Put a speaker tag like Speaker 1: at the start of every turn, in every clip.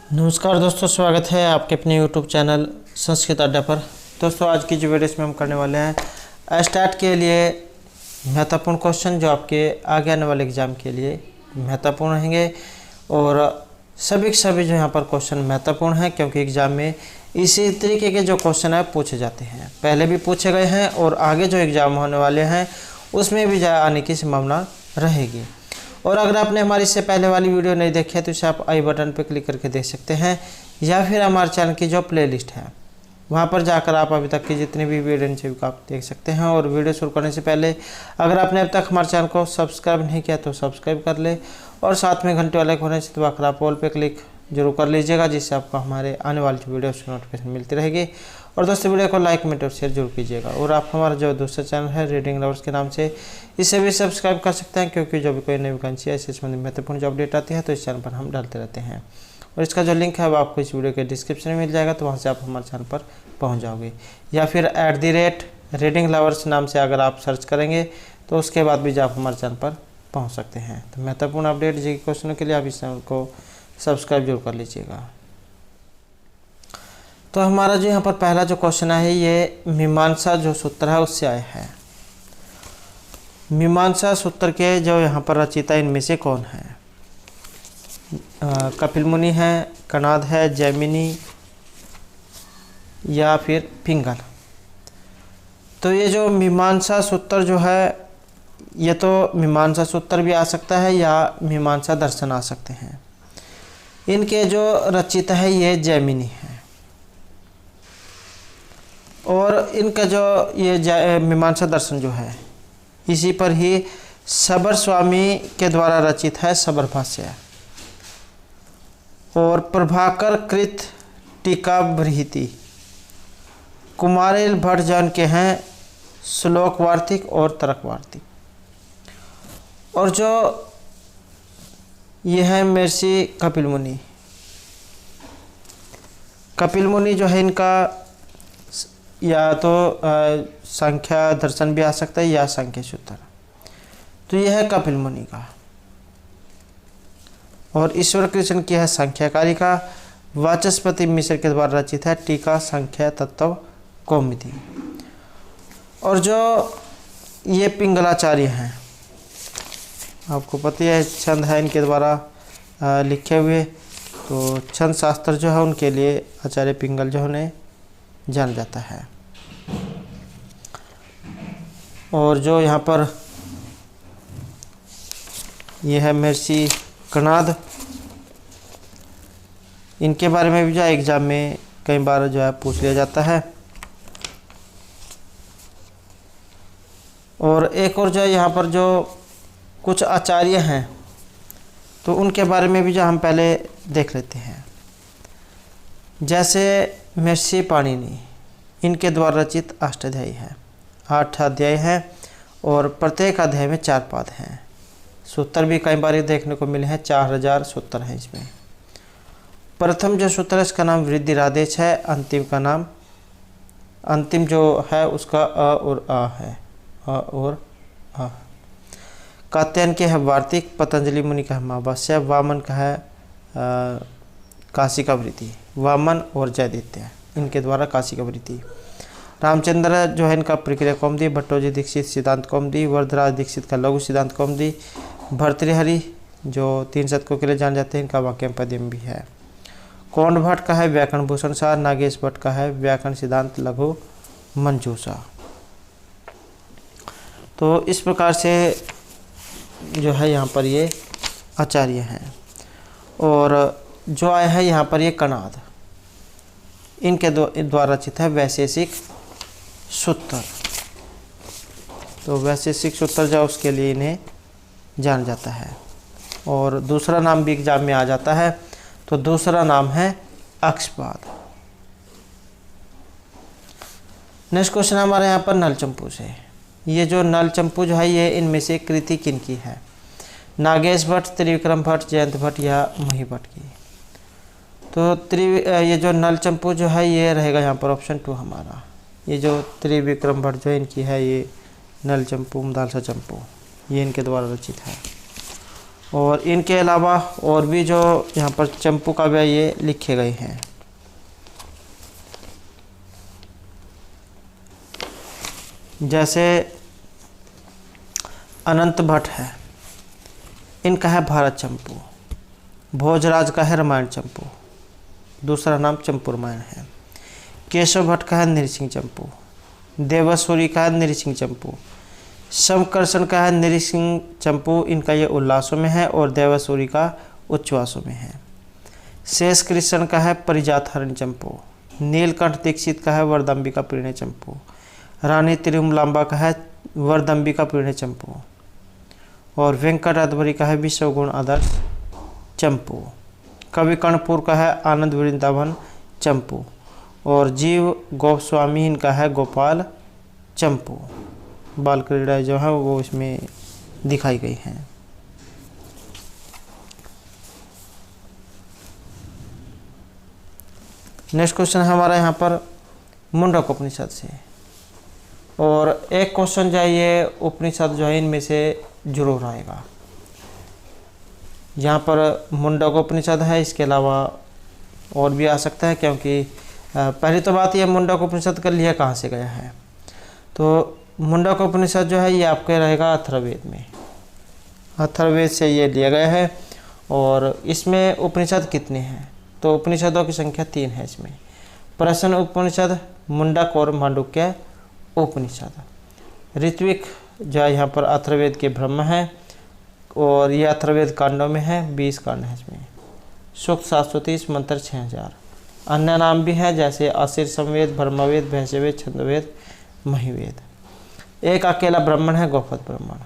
Speaker 1: नमस्कार दोस्तों, स्वागत है आपके अपने यूट्यूब चैनल संस्कृत अड्डा पर। दोस्तों, आज की जो वीडियो इसमें हम करने वाले हैं स्टार्ट के लिए महत्वपूर्ण क्वेश्चन जो आपके आगे आने वाले एग्ज़ाम के लिए महत्वपूर्ण रहेंगे। और सभी के सभी जो यहाँ पर क्वेश्चन महत्वपूर्ण हैं, क्योंकि एग्ज़ाम में इसी तरीके के जो क्वेश्चन है पूछे जाते हैं, पहले भी पूछे गए हैं और आगे जो एग्ज़ाम होने वाले हैं उसमें भी आने की संभावना रहेगी। और अगर आपने हमारी इससे पहले वाली वीडियो नहीं देखी है तो इसे आप आई बटन पर क्लिक करके देख सकते हैं, या फिर हमारे चैनल की जो प्लेलिस्ट है वहाँ पर जाकर आप अभी तक की जितनी भी वीडियो नीचे आप देख सकते हैं। और वीडियो शुरू करने से पहले अगर आपने अब तक हमारे चैनल को सब्सक्राइब नहीं किया तो सब्सक्राइब कर ले, और साथ में घंटे वाले होने से दबाकर आप ऑल पे क्लिक जरूर कर लीजिएगा, जिससे आपको हमारे आने वाली जो वीडियो की नोटिफिकेशन मिलती रहेगी। और दोस्तों, वीडियो को लाइक कमेंट और शेयर जरूर कीजिएगा। और आप हमारा जो दूसरा चैनल है रीडिंग लवर्स के नाम से, इसे भी सब्सक्राइब कर सकते हैं, क्योंकि जो भी कोई नई वैकेंसी है इससे संबंधित महत्वपूर्ण जो अपडेट आती है तो इस चैनल पर हम डालते रहते हैं। और इसका जो लिंक है वो आपको इस वीडियो के डिस्क्रिप्शन में मिल जाएगा, तो वहाँ से आप हमारे चैनल पर पहुँच जाओगे। या फिर @रीडिंग लवर्स नाम से अगर आप सर्च करेंगे तो उसके बाद भी आप हमारे चैनल पर पहुँच सकते हैं। तो महत्वपूर्ण अपडेट जी क्वेश्चनों के लिए आप इस चैनल को सब्सक्राइब जरूर कर लीजिएगा। तो हमारा जो यहाँ पर पहला जो क्वेश्चन है ये मीमांसा जो सूत्र है उससे आया है। मीमांसा सूत्र के जो यहाँ पर रचयिता इनमें से कौन है? कपिल मुनि है, कणाद है, जैमिनी या फिर पिंगल। तो ये जो मीमांसा सूत्र जो है, ये तो मीमांसा सूत्र भी आ सकता है या मीमांसा दर्शन आ सकते हैं। इनके जो रचयिता है ये जैमिनी है, और इनका जो ये मीमांसा दर्शन जो है इसी पर ही सबर स्वामी के द्वारा रचित है सबर भाष्य। और प्रभाकर कृत टीका बृहति कुमारिल भट्ट जन के हैं श्लोक वार्तिक और तर्क वार्तिक। और जो ये है महर्षि कपिल मुनि। कपिल मुनि जो है इनका या तो संख्या दर्शन भी आ सकता है या संख्या सूत्र। तो यह है कपिल मुनि का। और ईश्वर कृष्ण की है संख्याकारिका। वाचस्पति मिश्र के द्वारा रचित है टीका संख्या तत्व कौमुदी। और जो ये पिंगलाचार्य हैं, आपको पता है छंद है इनके द्वारा लिखे हुए, तो छंद शास्त्र जो है उनके लिए आचार्य पिंगल जो उन्हें जाना जाता है। और जो यहाँ पर यह है महर्षि कणाद, इनके बारे में भी जो एग्जाम में कई बार जो है पूछ लिया जाता है। और एक और जो है यहाँ पर जो कुछ आचार्य हैं तो उनके बारे में भी जो हम पहले देख लेते हैं। जैसे महर्षि पाणिनि, इनके द्वारा रचित अष्टाध्यायी है, 8 अध्याय हैं और प्रत्येक अध्याय में 4 पाद हैं। सूत्र भी कई बार देखने को मिले हैं, 4000 सूत्र हैं इसमें। प्रथम जो सूत्र है इसका नाम वृद्धिरादेश है, अंतिम का नाम, अंतिम जो है उसका अ और आ है, अ और आ। कात्यायन के है वार्तिक, पतंजलि मुनि का है महाभाष्य, वामन का है काशी का वृत्ति, वामन और जयदित्य इनके द्वारा काशी का वृत्ति। रामचंद्र जो है इनका प्रक्रिया कौमुदी, भट्टोजी दीक्षित सिद्धांत कौमुदी, वरदराज दीक्षित का लघु सिद्धांत कौमुदी, भर्तृहरि जो 3 शतकों के लिए जान जाते हैं इनका वाक्यम पद्यम भी है। कौंड भट्ट का है व्याकरण भूषण सार, नागेश भट्ट का है व्याकरण सिद्धांत लघु मंजूषा। तो इस प्रकार से जो है यहाँ पर ये आचार्य हैं। और जो आया है यहाँ पर ये कणाद, इनके द्वारा रचित है वैशेषिक सूत्र। तो वैशेषिक सूत्र जो उसके लिए इन्हें जाना जाता है। और दूसरा नाम भी एग्जाम में आ जाता है, तो दूसरा नाम है अक्षपाद। नेक्स्ट क्वेश्चन हमारे यहाँ पर नलचंपू से। ये जो नलचंपू जो है ये इनमें से कृति किनकी है? नागेश भट्ट, त्रिविक्रम भट्ट, जयंत भट्ट या मही भट्ट की? तो ये जो नलचंपू जो है ये रहेगा यहाँ पर ऑप्शन 2 हमारा। ये जो त्रिविक्रम भट्ट जो इनकी है ये नलचंपू मदालसा चंपू, ये इनके द्वारा रचित है। और इनके अलावा और भी जो यहाँ पर चंपू काव्य ये लिखे गए हैं। जैसे अनंत भट्ट है, इनका है भारत चंपू। भोजराज का है रामायण चंपू, दूसरा नाम चंपू रामायण है। केशव भट्ट का है नृसिंह चंपू। देवसूरी का है नृसिंह चंपू। शंकरसन का है नृसिंह चंपू, इनका ये उल्लासों में है और देवसूरी का उच्छ्वासों में है। शेष कृष्ण का है परिजात हरण चंपू। नीलकंठ दीक्षित का है वरदंबिका प्रीणय चंपू। रानी तिरुमलांबा का है वरदंबिका प्रीणय चंपू। और वेंकट अदभरी का है विश्वगुण आदर्श चंपू। कवि कर्णपुर का है आनंद वृंदावन चंपू। और जीव गोस्वामी इनका है गोपाल चंपू। बाल क्रीड़ा जो है वो इसमें दिखाई गई हैं। नेक्स्ट क्वेश्चन है हमारा यहाँ पर मुंडक उपनिषद से, और एक क्वेश्चन जो है ये उपनिषद जो है इनमें से जरूर आएगा। यहाँ पर मुंडक उपनिषद है, इसके अलावा और भी आ सकता है, क्योंकि पहली तो बात ये मुंडक उपनिषद का लिया कहाँ से गया है। तो मुंडक उपनिषद जो है ये आपके रहेगा अथर्ववेद में। अथर्ववेद से ये लिया गया है। और इसमें उपनिषद कितने हैं, तो उपनिषदों की संख्या 3 है इसमें। प्रश्न उपनिषद, मुंडक और मांडुक्य उपनिषद। ऋत्विक जो है यहाँ पर अथर्ववेद के ब्रह्म है, और ये अथर्ववेद कांडों में है, 20 कांड है इसमें। सूक्त 730, मंत्र 6000। अन्य नाम भी है जैसे असिर संवेद, ब्रह्मवेद, भैंसवेद, छंदवेद, महिवेद। एक अकेला ब्राह्मण है, गोपद ब्राह्मण।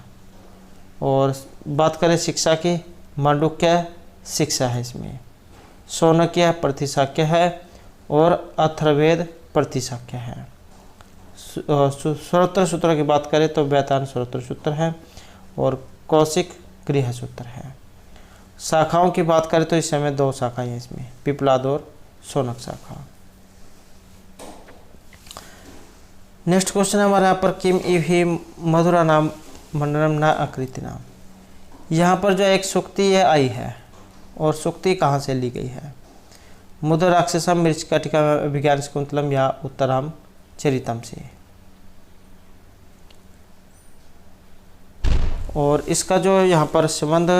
Speaker 1: और बात करें शिक्षा की, मांडुक्य शिक्षा है इसमें। शौनक्य प्रतिशाक्य है और अथर्ववेद प्रतिशाक्य है। श्रोत्र सूत्र की बात करें तो वैतान श्रोत्र सूत्र है और कौशिक गृह सूत्र है। शाखाओं की बात करें तो इस समय 2 शाखाएं हैं इसमें, पिपलाद और शौनक शाखा। नेक्स्ट क्वेश्चन है हमारे यहाँ पर किम इहि मधुरा नाम मंडनम न आकृति नाम। यहाँ पर जो एक सूक्ति ये आई है, और सूक्ति कहाँ से ली गई है। मुद्र राक्षसम मृच्छकटिका विज्ञान शकुंतलम या उत्तराम चरितम से। और इसका जो यहाँ पर संबंध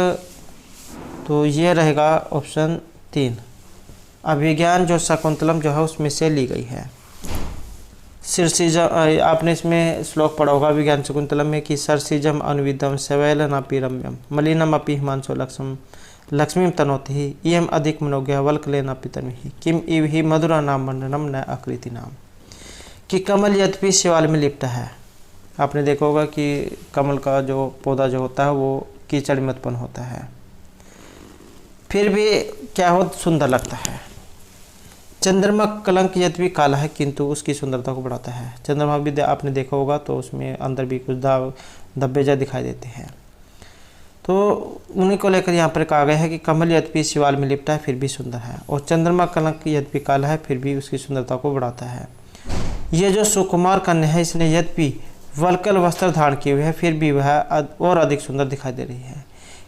Speaker 1: तो ये रहेगा ऑप्शन 3, अभिज्ञान जो शकुंतलम जो है उसमें से ली गई है। शीर्षिजम, आपने इसमें श्लोक पढ़ा होगा विज्ञान शकुंतलम में कि सरसिजम अनुविदम सवैलनापि रम्यम मलिनम अपि हिमांशो लक्ष्मीम तनोति ही इयम अधिक मनोज्ञ वल्कलेनापि तन्वी किम इव ही मधुरा नाम मंडनम न आकृति नाम। कि कमल यद्यपि शिवाल में लिपटा है, आपने देखा होगा कि कमल का जो पौधा जो होता है वो कीचड़ में उत्पन्न होता है, फिर भी क्या हो सुंदर लगता है। चंद्रमा कलंक यद्यपि काला है किंतु उसकी सुंदरता को बढ़ाता है। चंद्रमा भी आपने देखा होगा तो उसमें अंदर भी कुछ धब्बे जा दिखाई देते हैं। तो उन्हीं को लेकर यहाँ पर कहा गया है कि कमल यद्यपि शिवाल में लिपटा है फिर भी सुंदर है, और चंद्रमा कलंक यद्यपि काला है फिर भी उसकी सुंदरता को बढ़ाता है। ये जो सुकुमार कन्या है इसने यद्यपि वल्कल वस्त्र धारण किए हुए है फिर भी वह और अधिक सुंदर दिखाई दे रही है,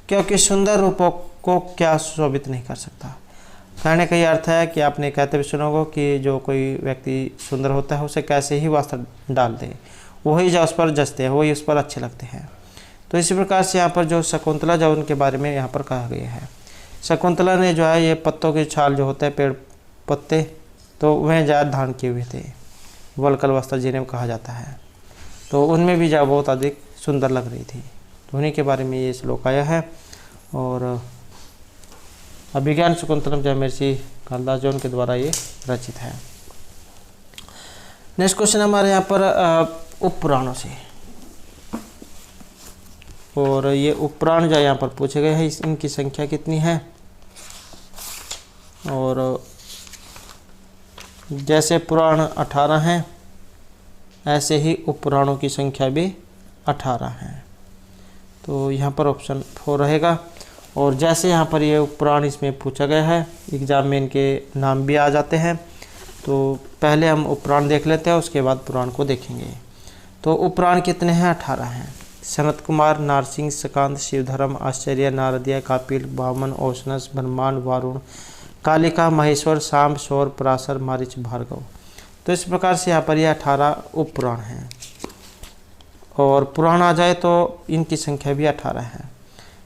Speaker 1: क्योंकि सुंदर रूपों को क्या शोभित नहीं कर सकता। कहने का ये अर्थ है कि आपने कहते भी सुना होगा कि जो कोई व्यक्ति सुंदर होता है उसे कैसे ही वस्त्र डाल दे वही जो उस पर जचते हैं, वही उस पर अच्छे लगते हैं। तो इसी प्रकार से यहाँ पर जो शकुंतला जो उनके बारे में यहाँ पर कहा गया है। शकुंतला ने जो है ये पत्तों की छाल जो होते हैं पेड़ पत्ते, तो वह ज़्यादा धारण किए हुए थे, वल्कल वस्त्र जिन्हें कहा जाता है, तो उनमें भी जो बहुत अधिक सुंदर लग रही थी। तो उन्हीं के बारे में ये श्लोक आया है। और अभिज्ञान शकुंतलम जय महर्षि कालिदास जो उनके द्वारा ये रचित है। नेक्स्ट क्वेश्चन हमारे यहाँ पर उपपुराणों से, और ये उपपुराण जो यहाँ पर पूछे गए हैं इनकी संख्या कितनी है। और जैसे पुराण 18 हैं ऐसे ही उपपुराणों की संख्या भी 18 है, तो यहाँ पर ऑप्शन 4 रहेगा। और जैसे यहाँ पर ये उपपुराण इसमें पूछा गया है, एग्जाम में इनके नाम भी आ जाते हैं, तो पहले हम उपपुराण देख लेते हैं उसके बाद पुराण को देखेंगे। तो उपपुराण कितने हैं, 18 हैं। सनत कुमार, नारसिंह, सकांत, शिवधर्म, आश्चर्य, नारदीय, कापिल, वामन, औशनस, ब्रह्मांड, वारुण, कालिका, महेश्वर, सांब, सौर, पराशर, मारीच, भार्गव। तो इस प्रकार से यहाँ पर यह 18 उप पुराण हैं। और पुराण आ जाए तो इनकी संख्या भी 18 है।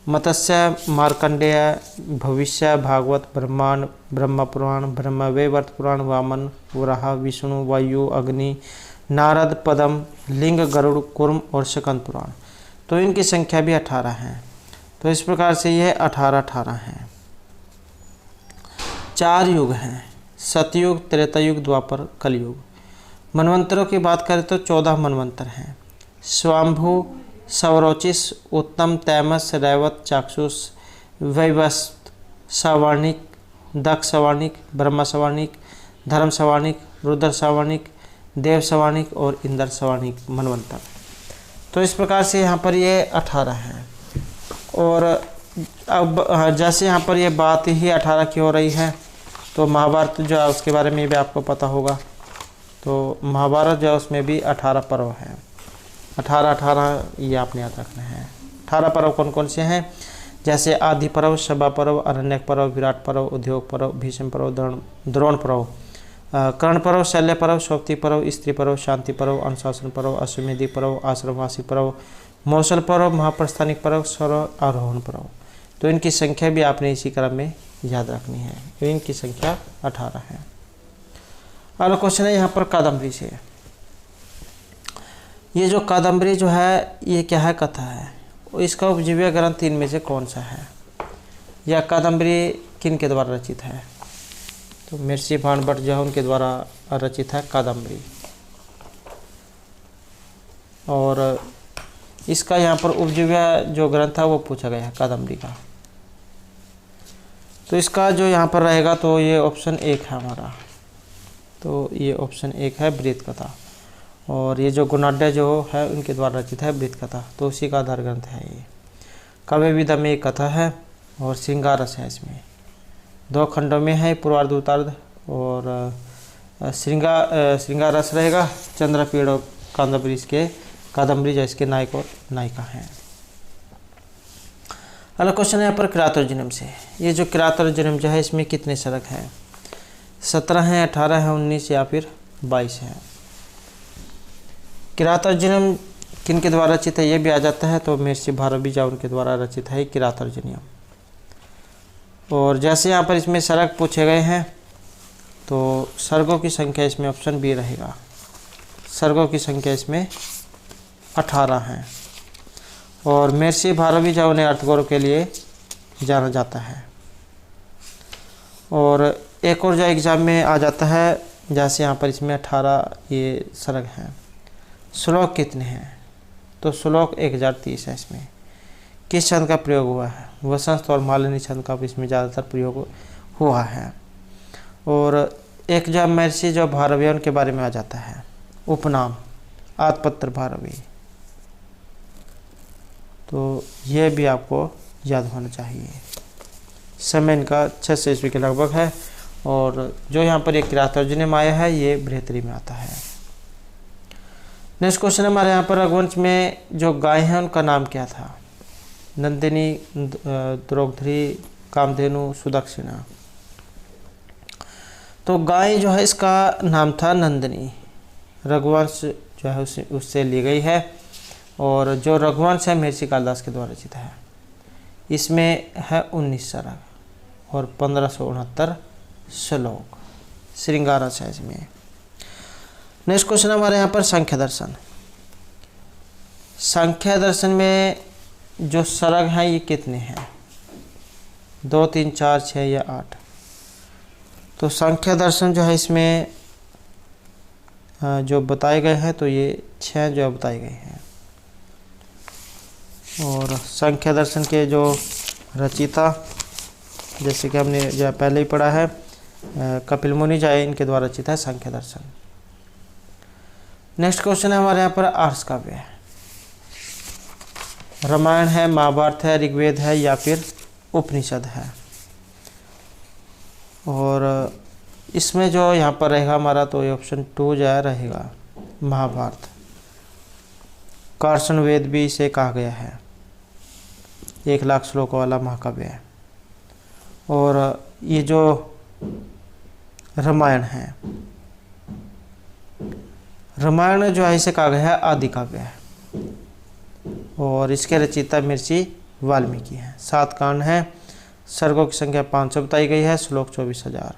Speaker 1: मत्स्य, मार्कंडेय, भविष्य, भागवत, ब्रह्मांड, ब्रह्म पुराण, ब्रह्मवैवर्त पुराण, वामन, वराह, विष्णु, वायु, अग्नि, नारद, पद्म, लिंग, गरुड़, कुर्म और शकंद पुराण। तो इनकी संख्या भी 18 है। तो इस प्रकार से ये 18 हैं। 4 युग हैं, सतयुग, त्रेतायुग, द्वापर, कलयुग। मनवंतरों की बात करें तो 14 मनवंतर हैं। स्वाम्भु, सवरोचिस, उत्तम, तैमस, रैवत, चाक्षुष, वैवस्त, सवर्णिक, दक्ष सवर्णिक, ब्रह्म सवर्णिक, धर्म सवर्णिक, रुद्र सवर्णिक, देव सवर्णिक और इंद्र सवर्णिक मनवंतर। तो इस प्रकार से यहाँ पर ये 18 हैं। और अब जैसे यहाँ पर ये बात ही 18 की हो रही है, तो महाभारत जो है उसके बारे में भी आपको पता होगा। तो महाभारत जो है उसमें भी 18 पर्व हैं। 18 ये आपने याद रखना है। 18 पर्व कौन कौन से हैं? जैसे आदि पर्व, सभा पर्व, अरण्यक पर्व, विराट पर्व, उद्योग पर्व, भीष्म पर्व, द्रोण पर्व, कर्ण पर्व, शल्य पर्व, शौप्ति पर्व, स्त्री पर्व, शांति पर्व, अनुशासन पर्व, अश्वमेधि पर्व, आश्रमवासी पर्व, मौसल पर्व, महाप्रस्थानिक पर्व, स्वर आरोहण पर्व। तो इनकी संख्या भी आपने इसी क्रम में याद रखनी है। तो इनकी संख्या 18 है। अगला क्वेश्चन है यहाँ पर कादम्बरी से। ये जो कादम्बरी जो है ये क्या है? कथा है। इसका उपजीव्य ग्रंथ इनमें से कौन सा है? यह कादम्बरी किन के द्वारा रचित है? तो महर्षि भाणभट्ट जो है उनके द्वारा रचित है कादम्बरी। और इसका यहाँ पर उपजीव्य जो ग्रंथ है वो पूछा गया है कादम्बरी का। तो इसका जो यहाँ पर रहेगा तो ये ऑप्शन 1 है हमारा। तो ये ऑप्शन 1 है बृहत कथा। और ये जो गुणाढ्य जो है उनके द्वारा रचित है बृहत कथा। तो उसी का आधार ग्रंथ है ये। काव्य विधा में एक कथा है और श्रृंगार रस है। इसमें 2 खंडों में है, पूर्वार्ध उत्तरार्ध। और श्रृंगार रस रहेगा। चंद्रपीड़ और कादम्बरी इसके कादम्बरी जो इसके नायक और नायिका हैं। अगला क्वेश्चन है यहाँ पर किरातोर्जुनीयम से। ये जो किरातोर्जुनीयम जो है इसमें कितने सर्ग हैं? 17 हैं, 18 हैं, 19 या फिर 22 हैं। किरातोर्जुनीयम किन के द्वारा रचित है ये भी आ जाता है। तो महर्षि भारद्वाज उनके द्वारा रचित है किरातोर्जुनीयम। और जैसे यहाँ पर इसमें सर्ग पूछे गए हैं तो सर्गों की संख्या इसमें ऑप्शन बी रहेगा। सर्गों की संख्या इसमें 18 हैं। और महर्षि भारद्वाज उन्हें अर्थगौरव के लिए जाना जाता है। और एक और जो एग्ज़ाम में आ जाता है, जैसे यहाँ पर इसमें 18 ये सर्ग हैं। श्लोक कितने हैं? तो श्लोक 1030 है। इसमें किस छंद का प्रयोग हुआ है? वसंत और मालिनी छंद का इसमें ज़्यादातर प्रयोग हुआ है। और एक जो महर्षि जो भारद्वाज उनके बारे में आ जाता है, उपनाम आत्मपत्र भारद्वाज। तो यह भी आपको याद होना चाहिए। समय इनका 600 ईस्वी के लगभग है। और जो यहाँ पर एक किरातोर्जुनीयम आया है ये बृहत्तरी में आता है। नेक्स्ट क्वेश्चन हमारे यहाँ पर रघुवंश में जो गाय हैं उनका नाम क्या था? नंदिनी, द्रौपदी, कामधेनु, सुदक्षिणा। तो गाय जो है इसका नाम था नंदिनी। रघुवंश जो है उससे ली गई है। और जो रघुवंश है महर्षि कालिदास के द्वारा रचित है। इसमें है 19 सर्ग और 1569 श्लोक। श्रृंगार रस है इसमें। नेक्स्ट क्वेश्चन हमारे यहाँ पर सांख्य दर्शन। सांख्य दर्शन में जो सर्ग हैं ये कितने हैं? 2, 3, 4, 6 या 8। तो सांख्य दर्शन जो है इसमें जो बताए गए हैं तो ये 6 जो बताए गए हैं। और सांख्य दर्शन के जो रचयिता, जैसे कि हमने जो पहले ही पढ़ा है, कपिल मुनि जो है इनके द्वारा रचित है सांख्य दर्शन। नेक्स्ट क्वेश्चन है हमारे यहाँ पर आर्ष काव्य है। रामायण है, महाभारत है, ऋग्वेद है या फिर उपनिषद है। और इसमें जो यहाँ पर रहेगा हमारा तो ये ऑप्शन 2 जो है रहेगा महाभारत। कार्सन वेद भी इसे कहा गया है, 1,00,000 श्लोकों वाला महाकाव्य है। और ये जो रामायण है, रामायण जो है इसे कहा गया है आदि काव्य है, और इसके रचयिता महर्षि वाल्मीकि हैं। 7 कांड हैं, सर्गों की संख्या 500 बताई गई है, श्लोक 24,000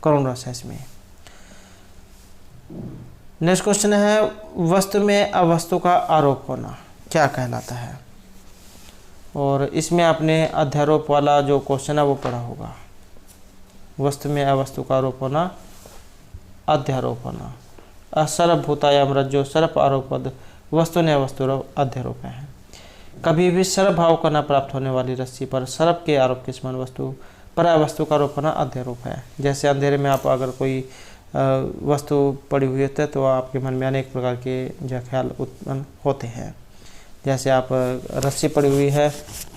Speaker 1: करोड़ रस है इसमें। नेक्स्ट क्वेश्चन है, वस्तु में अवस्तु का आरोप होना क्या कहलाता है? और इसमें आपने अध्यारोप वाला जो क्वेश्चन है वो पढ़ा होगा। वस्तु में अवस्तु का आरोप होना, अध्यारोप होना। असर्वभूतायाम रज्जो सर्प आरोपद वस्तु ने अवस्तु अध्यारोप है। कभी भी सर्प भाव का न प्राप्त होने वाली रस्सी पर सर्प के आरोप के समान वस्तु पर अवस्तु का आरोप होना अध्यारोप है। जैसे अंधेरे में आप अगर कोई वस्तु पड़ी हुई होती है तो आपके मन में अनेक प्रकार के जो ख्याल उत्पन्न होते हैं। जैसे आप रस्सी पड़ी हुई है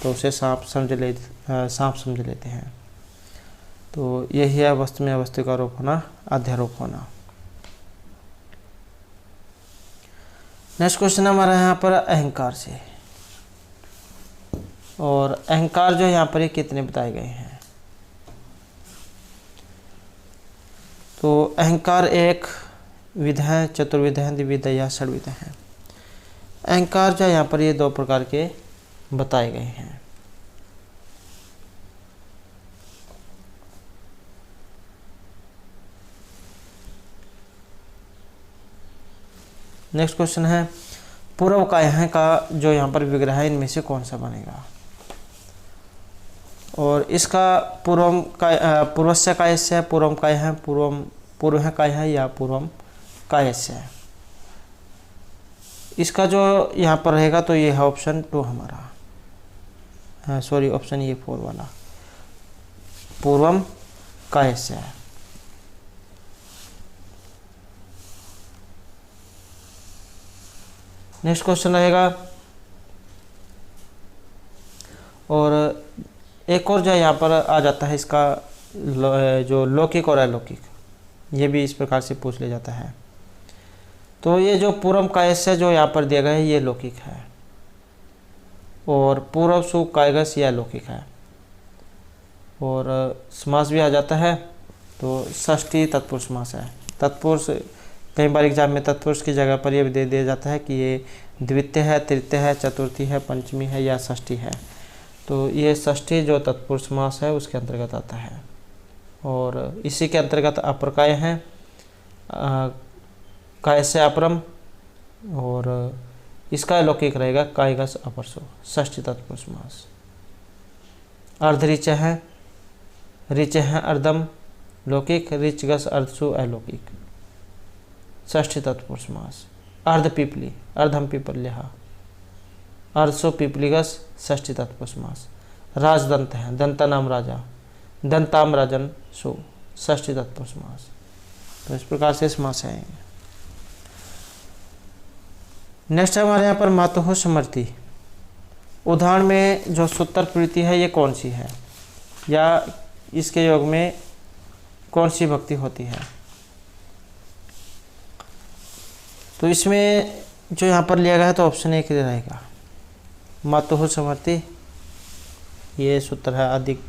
Speaker 1: तो उसे सांप समझ लेते हैं। तो यही है वस्तु में अवस्तु का आरोप होना, अध्यारोप होना। नेक्स्ट क्वेश्चन हमारा यहाँ पर अहंकार से, और अहंकार जो यहाँ पर ये कितने बताए गए हैं? तो अहंकार एक विधा है, चतुर्विधा है, द्विविधा या षड्विधा है। अहंकार जो यहाँ पर ये 2 प्रकार के बताए गए हैं। नेक्स्ट क्वेश्चन है, पूर्व काय का जो यहाँ पर विग्रह है इनमें से कौन सा बनेगा? और इसका पूर्वस्य कायस्य है, पूर्वम काय है, पूर्व काय है या पूर्वम कायस्य है। इसका जो यहाँ पर रहेगा तो ये है ऑप्शन 2 हमारा, सॉरी ऑप्शन ये 4 वाला, पूर्वम कायस्य है। नेक्स्ट क्वेश्चन रहेगा, और एक और जो यहाँ पर आ जाता है इसका जो लौकिक और अलौकिक, ये भी इस प्रकार से पूछ लिया जाता है। तो ये जो पूर्व कायस्य जो यहाँ पर दिया गया है ये लौकिक है, और पूर्व सु कायगस ये अलौकिक है। और समास भी आ जाता है तो षष्ठी तत्पुरुष समास है। तत्पुरुष कई बार एग्जाम में तत्पुरुष की जगह पर ये भी दे दिया जाता है कि ये द्वितीय है, तृतीय है, चतुर्थी है, पंचमी है या षष्ठी है। तो ये षष्ठी जो तत्पुरुष समास है उसके अंतर्गत आता है। और इसी के अंतर्गत अपर काय है, काय से अपरम, और इसका लौकिक रहेगा कायगस अपरसो, षष्ठी तत्पुरुष समास। अर्ध ऋच है, ऋच है अर्धम लौकिक, ऋचगस अर्धसु अलौकिक, षष्ठी तत्पुरुष समास। अर्ध पिपली, अर्धम पिपल्यः, अर्धसो पिपलीगस, षष्ठी तत्पुरुष समास। राजदंत है, दंतानाम राजा, दंताम राजन सु, षष्ठी तत्पुरुष समास। तो इस प्रकार से समास है। नेक्स्ट हमारे यहाँ पर मातुः समर्थी। उदाहरण में जो सूत्र प्रीति है ये कौन सी है, या इसके योग में कौन सी भक्ति होती है? तो इसमें जो यहाँ पर लिया गया है तो ऑप्शन 1 रहेगा, मातुः समर्थी। ये सूत्र है अधिक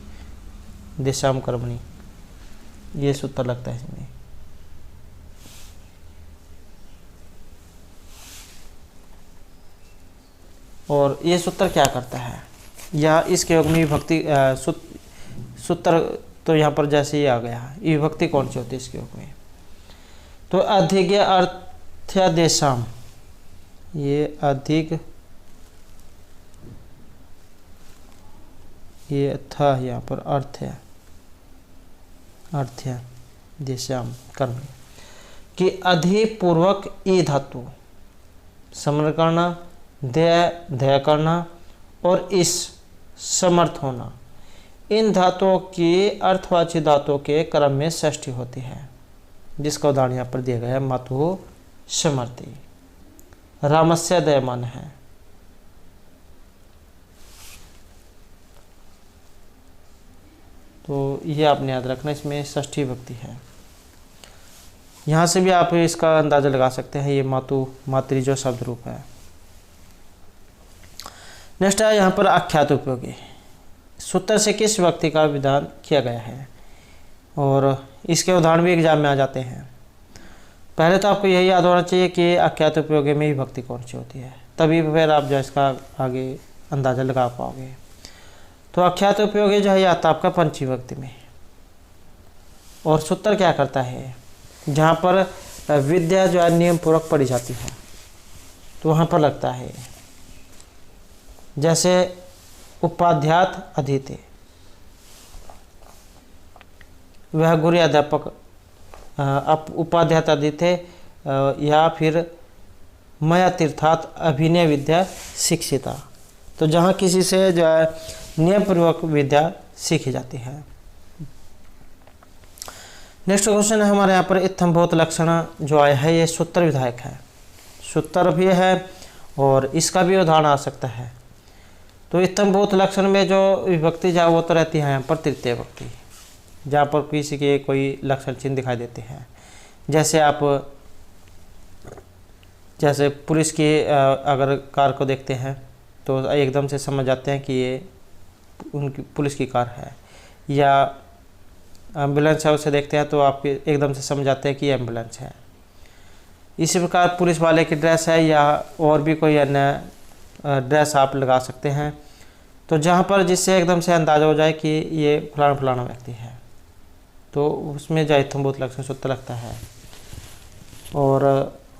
Speaker 1: दिशाम कर्मणि, ये सूत्र लगता है इसमें। और ये सूत्र क्या करता है, या इसके योग में विभक्ति सूत्र तो यहाँ पर जैसे ही आ गया, ये विभक्ति कौन सी होती है इसके योग में? तो अधिज्ञ अर्थ्यादेशम, ये अधिक, ये था यहाँ पर अर्थ है, अर्थ है देशम कर्म कि अधिपूर्वक ई धातु समर्थ करना, दया करना और इस समर्थ होना, इन धातुओं की अर्थवाची धातुओं के क्रम में षष्ठी होती है, जिसका उदाहरण यहाँ पर दिया गया है मातुः समर्थी। रामस्य दयमान है। तो ये आपने याद रखना, इसमें षष्ठी भक्ति है। यहाँ से भी आप इसका अंदाजा लगा सकते हैं, ये मातु मातृ जो शब्द रूप है। नेक्स्ट है यहाँ पर आख्यात उपयोगी। सूत्र से किस व्यक्ति का विधान किया गया है, और इसके उदाहरण भी एग्जाम में आ जाते हैं। पहले तो आपको यही याद होना चाहिए कि आख्यात उपयोगी में विभक्ति कौन सी होती है, तभी फिर आप जो इसका आगे अंदाज़ा लगा पाओगे। तो आख्यात उपयोगी जो है आता आपका पंचमी विभक्ति में। और सूत्र क्या करता है, जहाँ पर विद्या जो है नियम पूर्वक पढ़ी जाती है तो वहाँ पर लगता है। जैसे उपाध्यात अधीते, वह गुरु अध्यापक उपाध्यात अधीते, या फिर मया तीर्थात अभिनय विद्या शिक्षिता। तो जहाँ किसी से जो है नियम पूर्वक विद्या सीखी जाती है। नेक्स्ट क्वेश्चन है हमारे यहाँ पर इत्थम्भूत लक्षण जो आया है, ये सूत्र विधायक है। सूत्र भी है और इसका भी उदाहरण आ सकता है। तो इत्थम्भूत लक्षण में जो विभक्ति जो वो तो रहती है यहाँ पर तृतीय विभक्ति, जहाँ पर किसी के कोई लक्षण चिन्ह दिखाई देते हैं। जैसे पुलिस की अगर कार को देखते हैं तो एकदम से समझ जाते हैं कि ये उनकी पुलिस की कार है, या एम्बुलेंस है उसे देखते हैं तो आप एकदम से समझ जाते हैं कि ये एम्बुलेंस है। इसी प्रकार पुलिस वाले की ड्रेस है या और भी कोई अन्य ड्रेस आप लगा सकते हैं, तो जहाँ पर जिससे एकदम से अंदाज़ा हो जाए कि ये फलाना फलाना व्यक्ति है, तो उसमें जो इत्थम्भूत लक्षण सूत्र लगता है। और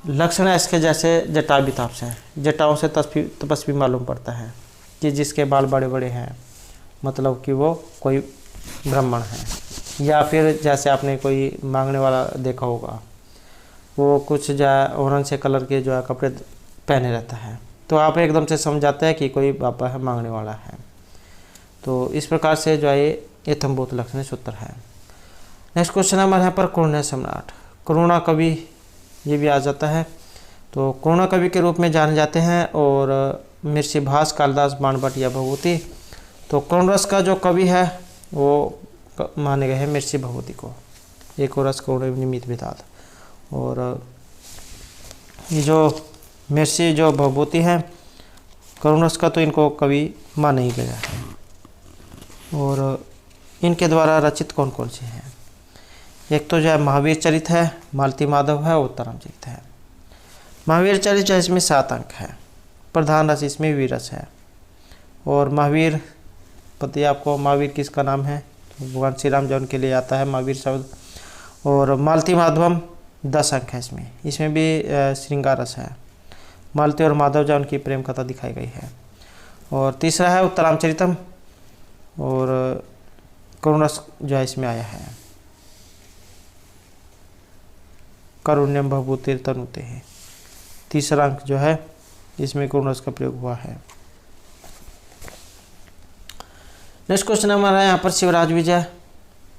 Speaker 1: लक्षण है इसके जैसे जटा बिताप से, जटाओं से तपस्वी मालूम पड़ता है कि जिसके बाल बड़े बड़े हैं, मतलब कि वो कोई ब्राह्मण है। या फिर जैसे आपने कोई मांगने वाला देखा होगा, वो कुछ जो है ऑरेंज से कलर के जो है कपड़े पहने रहता है, तो आप एकदम से समझ जाते हैं कि कोई बाबा है, मांगने वाला है। तो इस प्रकार से जो है ये इत्थम्भूत लक्षण सूत्र है। नेक्स्ट क्वेश्चन है हमारे यहाँ पर करुणा सम्राट, करुणा कवि ये भी आ जाता है। तो करुणा कवि के रूप में जाने जाते हैं, और मिर्षिभास, कालिदास, बाणभट्ट या भभूति। तो करुण रस का जो कवि है वो माने गए हैं मिर्षि भभूति को, एक और रस करुण निमित्त विधात। और ये जो मिर्षि जो भभूति है करुण रस का, तो इनको कवि माना ही गया है। और इनके द्वारा रचित कौन कौन से हैं, एक तो जो है महावीर चरित है, मालती माधव है, उत्तरम चरित है। महावीर चरित जो इसमें 7 अंक है, प्रधान रस इसमें वीरस है। और महावीर पता है आपको महावीर किसका नाम है, तो भगवान श्री राम जो उनके लिए आता है महावीर शब्द। और मालती माधवम 10 अंक है इसमें भी श्रृंगार रस है। मालती और माधव जो उनकी प्रेम कथा दिखाई गई है। और तीसरा है उत्तरामचरितम, और करुण रस जो है इसमें आया है। कारुण्यम भभूतिर तनुते है, तीसरा अंक जो है इसमें करुण रस का प्रयोग हुआ है। नेक्स्ट क्वेश्चन हमारा यहाँ पर शिवराज विजय।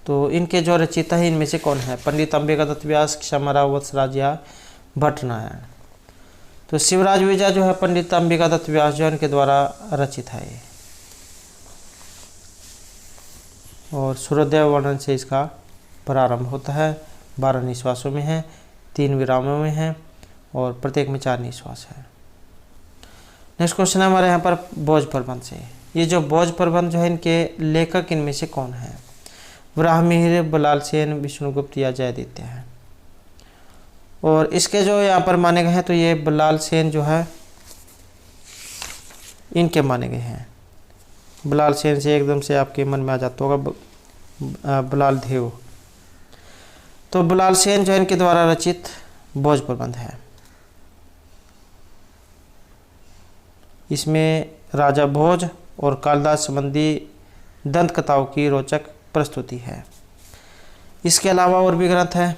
Speaker 1: तो इनके जो रचयिता है इनमें से कौन है, पंडित अंबिकादत्त व्यास, क्षमाराव वत्सराज या भट्टनारायण। तो शिवराज विजय जो है पंडित अंबिकादत्त व्यास जो इनके द्वारा रचित है ये। और सूर्योदय वर्णन से इसका प्रारंभ होता है, 12 निश्वासों में है, 3 विरामों में है, और प्रत्येक में 4 निश्वास है। नेक्स्ट क्वेश्चन है हमारे यहाँ पर बोझ प्रबंध से। ये जो बोझ प्रबंध जो है इनके लेखक इनमें से कौन है, वराहमिहिर, बलाल सेन, विष्णुगुप्त या जयदित्य है। और इसके जो यहाँ पर माने गए हैं तो ये बलाल सेन जो है इनके माने गए हैं। बलाल सेन से एकदम से आपके मन में आ जाता होगा बलाल देव। तो बलाल सेन जो इनके द्वारा रचित बोझ प्रबंध है। इसमें राजा भोज और कालिदास संबंधी दंत कथाओं की रोचक प्रस्तुति है। इसके अलावा और भी ग्रंथ हैं,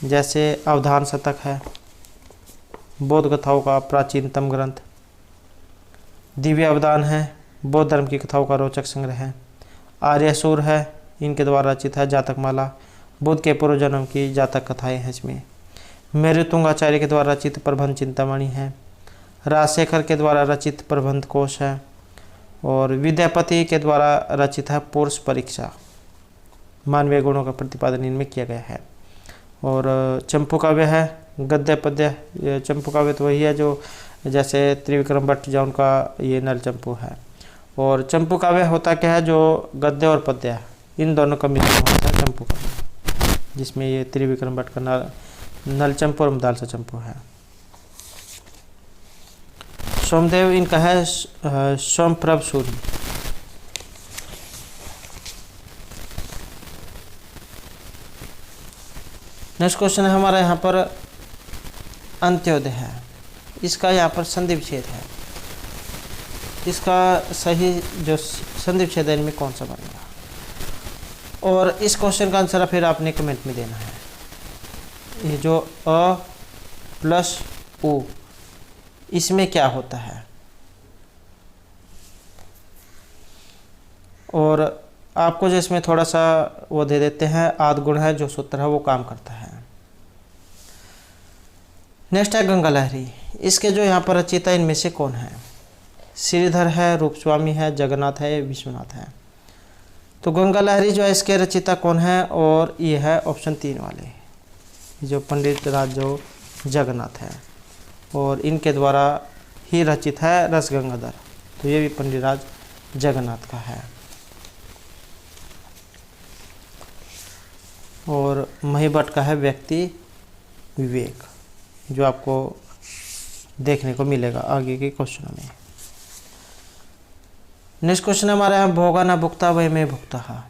Speaker 1: जैसे अवधान शतक है, बौद्ध कथाओं का प्राचीनतम ग्रंथ, दिव्य अवदान है, बौद्ध धर्म की कथाओं का रोचक संग्रह है, आर्यसूर है, इनके द्वारा रचित है जातक माला, बुद्ध के पूर्व जन्म की जातक कथाएं हैं इसमें, मेरुतुंगाचार्य के द्वारा रचित प्रबंध चिंतामणि है, राजशेखर के द्वारा रचित प्रबंध कोश है, और विद्यापति के द्वारा रचित है पुरुष परीक्षा, मानवीय गुणों का प्रतिपादन इनमें किया गया है। और चंपू काव्य है, गद्य पद्य। चंपू काव्य तो वही है जो जैसे त्रिविक्रम भट्ट जो उनका ये नल चंपू है। और चंपू काव्य होता क्या है, जो गद्य और पद्य है इन दोनों का मिश्रण होता है चंपू काव्य, जिसमें ये त्रिविक्रम भट्ट का नल चंपू और मदालसा चंपू है। सोमदेव इनका है सोमप्रभ सूर्य। नेक्स्ट क्वेश्चन है हमारा यहाँ पर अंत्योदय है, इसका यहाँ पर संधि विच्छेद है, इसका सही जो संधि विच्छेद है इनमें कौन सा बनेगा, और इस क्वेश्चन का आंसर फिर आपने कमेंट में देना है। ये जो अ प्लस उ इसमें क्या होता है, और आपको जो इसमें थोड़ा सा वो दे देते हैं आद गुण है, जो सूत्र है वो काम करता है। नेक्स्ट है गंगा लहरी, इसके जो यहाँ पर रचयिता इनमें से कौन है, श्रीधर है, रूपस्वामी है, जगन्नाथ है, विश्वनाथ है। तो गंगा लहरी जो है इसके रचयिता कौन है, और ये है ऑप्शन 3 वाले, जो पंडित राज जो जगन्नाथ है, और इनके द्वारा ही रचित है रस गंगाधर, तो ये भी पंडित राज जगन्नाथ का है। और महिभट्ट का है व्यक्ति विवेक, जो आपको देखने को मिलेगा आगे के क्वेश्चनों में। नेक्स्ट क्वेश्चन हमारा है भोगा न भुगता वही में भुगता।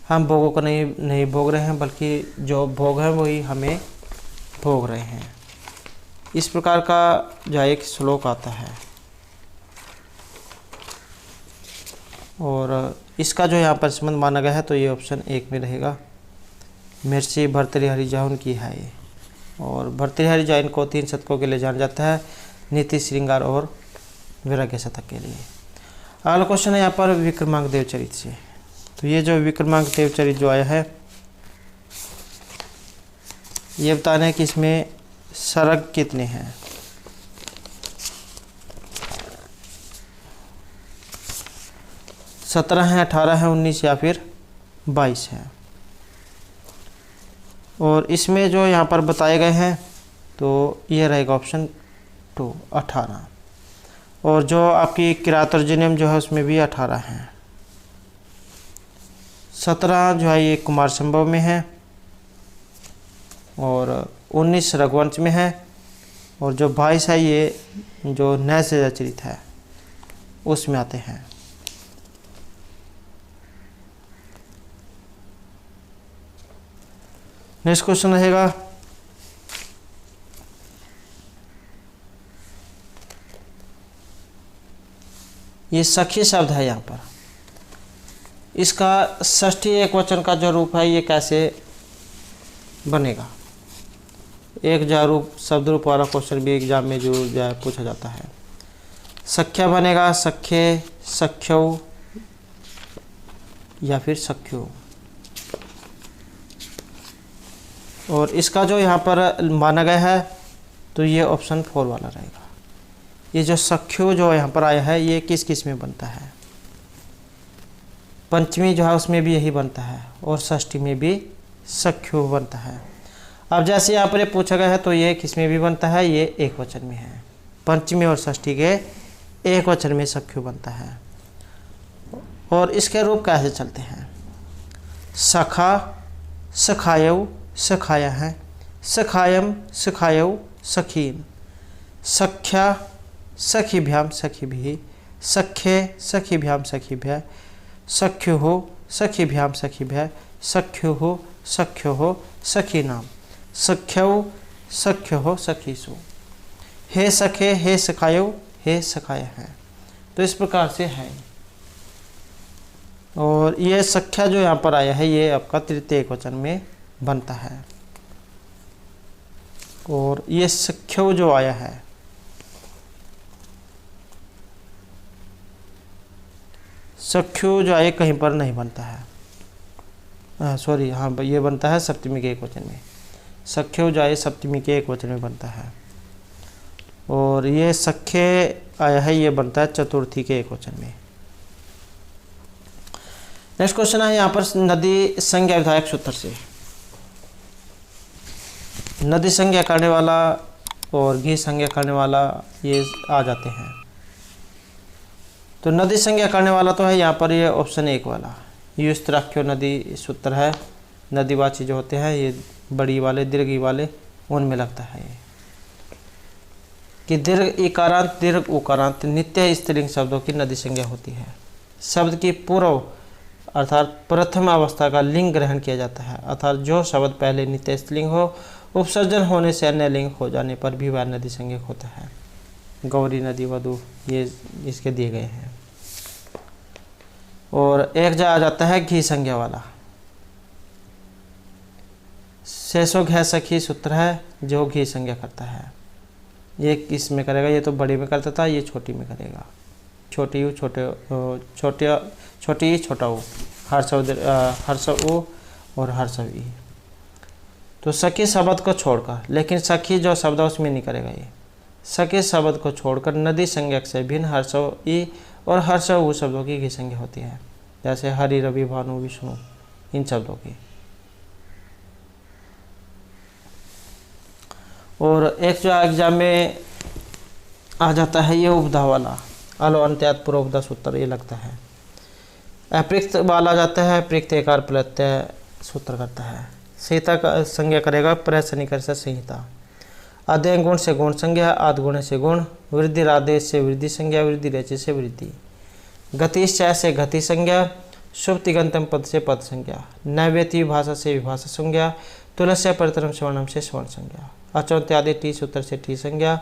Speaker 1: हम भोगों को नहीं भोग रहे हैं, बल्कि जो भोग है वही हमें भोग रहे हैं। इस प्रकार का जो एक श्लोक आता है, और इसका जो यहाँ पर संबंध माना गया है तो ये ऑप्शन 1 में रहेगा। मिर्ची भर्तृहरि जा उनकी है ये, और भर्तृहरि जा इनको 3 शतकों के लिए जाना जाता है, नीति श्रृंगार और वैराग्य शतक के लिए। अगला क्वेश्चन है यहाँ पर विक्रमांक देवचरित से। तो ये जो विक्रमांक देवचरित जो आया है, ये बताना है कि इसमें सर्ग कितने हैं। सत्रह है, 18 है, 19 या फिर 22 है। और इसमें जो यहाँ पर बताए गए हैं तो ये रहेगा ऑप्शन 2 18। और जो आपकी किरातर्जनियम जो है उसमें भी 18 हैं। 17 जो है ये कुमार संभव में है, और 19 रघुवंश में है, और जो 22 है ये जो नए से रचित है उसमें आते हैं। नेक्स्ट क्वेश्चन रहेगा ये सखी शब्द है, यहाँ पर इसका षष्ठी एकवचन का जो रूप है ये कैसे बनेगा। एक जो रूप शब्द रूप वाला क्वेश्चन भी एग्जाम में जो है पूछा जाता है। सख्या बनेगा, सख्ये, सख्यो या फिर सख्यो। और इसका जो यहाँ पर माना गया है तो ये ऑप्शन 4 वाला रहेगा। ये जो सख्यो जो यहाँ पर आया है ये किस किस में बनता है। पंचमी जो है उसमें भी यही बनता है, और षष्ठी में भी सख्यो बनता है। अब जैसे यहाँ पर ये पूछा गया है तो ये किस में भी बनता है, ये एक वचन में है। पंचमी और षष्ठी के एक वचन में सख्यो बनता है। और इसके रूप कैसे चलते हैं। सखा, सखायव, सखाया है, सखायम, सखायव, सखीन, सख्या, सखीभ्याम, सखीभिः, सख्ये, सखीभ्याम, सखीभ्यः, सख्युः, सखीभ्याम, सखीभ्यः, सख्युः, सख्योः, सखीनाम, सख्यौ, सख्योः, सखीसु। हे सखे, हे सखायौ, हे सखाया है। तो इस प्रकार से है। और ये सख्या जो यहाँ पर आया है ये आपका तृतीय एकवचन में बनता है। और ये सख्यो जो आया है सख्यो जो आए कहीं पर नहीं बनता है, सॉरी हाँ ये बनता है सप्तमी के एकवचन में। सख्यो जो आए सप्तमी के एकवचन में बनता है। और ये सख्य आया है ये बनता है चतुर्थी के एकवचन में। नेक्स्ट क्वेश्चन है यहाँ पर नदी संज्ञा विधायक सूत्र से। नदी संज्ञा करने वाला और घी संज्ञा करने वाला ये आ जाते हैं। तो नदी संज्ञा करने वाला तो है यहाँ पर ये ऑप्शन 1 वाला युस्त्राख्यो नदी सूत्र है। नदीवाची जो होते हैं ये बड़ी वाले दीर्घी वाले उनमें लगता है ये कि दीर्घ इकारांत दीर्घ उकारांत नित्य स्त्रीलिंग शब्दों की नदी संज्ञा होती है। शब्द की पूर्व अर्थात प्रथम अवस्था का लिंग ग्रहण किया जाता है, अर्थात जो शब्द पहले नित्य स्त्रीलिंग हो उपसर्जन होने से अन्य लिंग हो जाने पर भी वह नदी संज्ञक होता है। गौरी नदी वधु ये इसके दिए गए हैं। और एक जा आ जाता है घी संज्ञा वाला। शेषो घै सखी सूत्र है जो घी संज्ञा करता है। ये किस में करेगा, ये तो बड़ी में करता था, ये छोटी में करेगा। छोटी यू छोटी छोटा ऊ हर्षव ऊ और हर्षव ई। तो सखी शब्द को छोड़कर, लेकिन सखी जो शब्द है उसमें नहीं करेगा ये। सखी शब्द को छोड़कर नदी संज्ञक से भिन्न हर्षव ई और हर्षव ऊ शब्दों की घी संज्ञा होती है, जैसे हरि रवि भानु विष्णु इन शब्दों की। और एक जो एग्जाम में आ जाता है ये उपधा वाला अलो अंत्यात पूर्व उपधा सूत्र ये लगता है। अप्रिक्त वाला आ जाता है अप्रिक्त एकार प्रत्यय सूत्र करता है। संहिता का संज्ञा करेगा प्रसनिकर से संहिता। आदेय गुण से गुण संज्ञा, आद गुण से गुण, वृद्धि आदेश से वृद्धि संज्ञा, वृद्धि रेचे से वृद्धि, गतिश्चय से गति संज्ञा, शुभ तिगंतम पद से पद संज्ञा, नैवेती विभाषा से विभाषा संज्ञा, तुलस्य परितरम स्वर्णम से स्वर्ण संज्ञा, अचौत्यादि टी सूत्र से टी संज्ञा,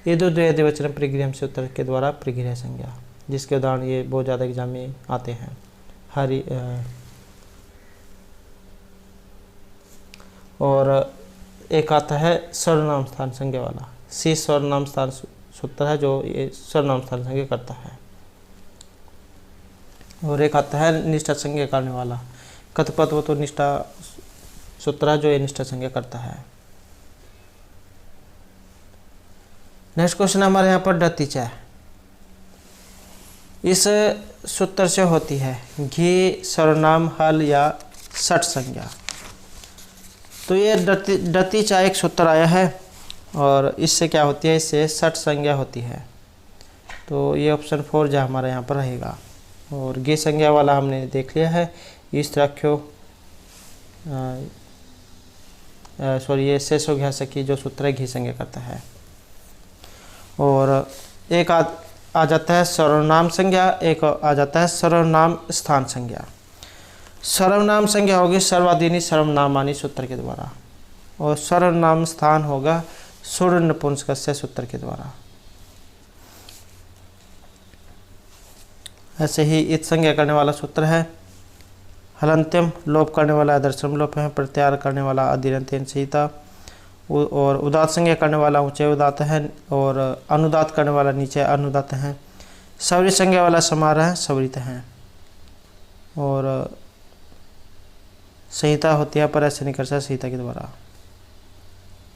Speaker 1: ईदु द्वैध वचन प्रगृहम सूत्र के द्वारा प्रगृह संज्ञा, जिसके उदाहरण ये बहुत ज़्यादा एग्जाम में आते हैं। हरि और एक आता है सर्वनाम स्थान संज्ञा वाला। सी सर्वनाम स्थान सूत्र है जो ये सर्वनाम स्थान संज्ञा करता है। और एक आता है निष्ठा संज्ञा करने वाला। कथपथ वो तो निष्ठा सूत्र है जो ये निष्ठा संज्ञा करता है। नेक्स्ट क्वेश्चन हमारे यहाँ पर डतिचा इस सूत्र से होती है घी सर्वनाम हल या सठ संज्ञा। तो ये डतिचा एक सूत्र आया है और इससे क्या होती है, इससे सठ संज्ञा होती है। तो ये ऑप्शन 4 जो हमारा यहाँ पर रहेगा। और घी संज्ञा वाला हमने देख लिया है। इस रख्यो सॉरी ये शेषो घै सखी जो सूत्र घी संज्ञा करता है। और एक आ जाता है सर्वनाम संज्ञा, एक आ जाता है सर्वनाम स्थान संज्ञा। सर्वनाम संज्ञा होगी सर्वाधीनी सर्वनामानी सूत्र के द्वारा और सर्वनाम स्थान होगा सुर नपुंसकस्य सूत्र के द्वारा। ऐसे ही इत संज्ञा करने वाला सूत्र है हलंत्यम, लोप करने वाला आदर्शम लोप है, प्रत्याहार करने वाला अधिरंत्यन संहिता, और उदात संज्ञा करने वाला ऊंचे उदात है और अनुदात करने वाला नीचे अनुदात है। सवरी संज्ञा वाला समारह है सवरित है। और संहिता होती है पर ऐसे निकर्षा संहिता के द्वारा।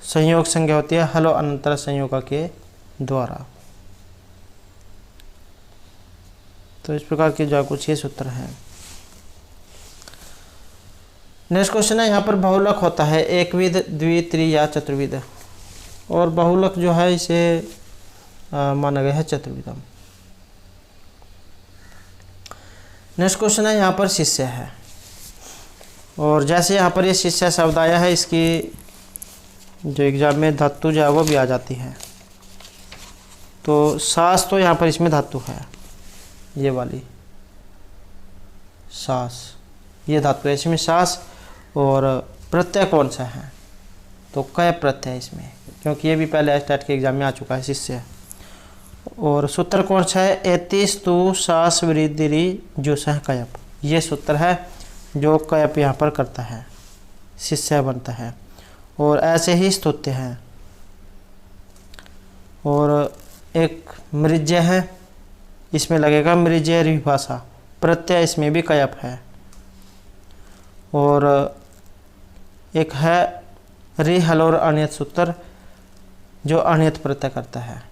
Speaker 1: संयोग संज्ञा होती है हलो अनंतर संयोग के द्वारा। तो इस प्रकार के जो कुछ ये सूत्र हैं। नेक्स्ट क्वेश्चन है यहाँ पर बहुलक होता है एकविध द्वि त्रि या चतुर्विध, और बहुलक जो है इसे माना गया है चतुर्विधम। नेक्स्ट क्वेश्चन है यहाँ पर शिष्य है, और जैसे यहाँ पर ये शिष्य शब्द आया है इसकी जो एग्जाम में धातु जो है वो भी आ जाती है। तो सास तो यहाँ पर इसमें धातु है, ये वाली सास ये धातु है इसमें सास। और प्रत्यय कौन सा है, तो कय प्रत्यय इसमें, क्योंकि ये भी पहले स्टार्ट के एग्जाम में आ चुका है शिष्य। और सूत्र कौन सा है एतीस तु सास वृद्धि जो सह कयप, ये सूत्र है जो कयप यहाँ पर करता है शिष्य बनता है। और ऐसे ही स्तुत्य हैं। और एक मृज्य है इसमें लगेगा मृज्य विभाषा, प्रत्यय इसमें भी कयप है। और एक है रि हल और अनियत सूत्र जो अनियत प्रत्यय करता है,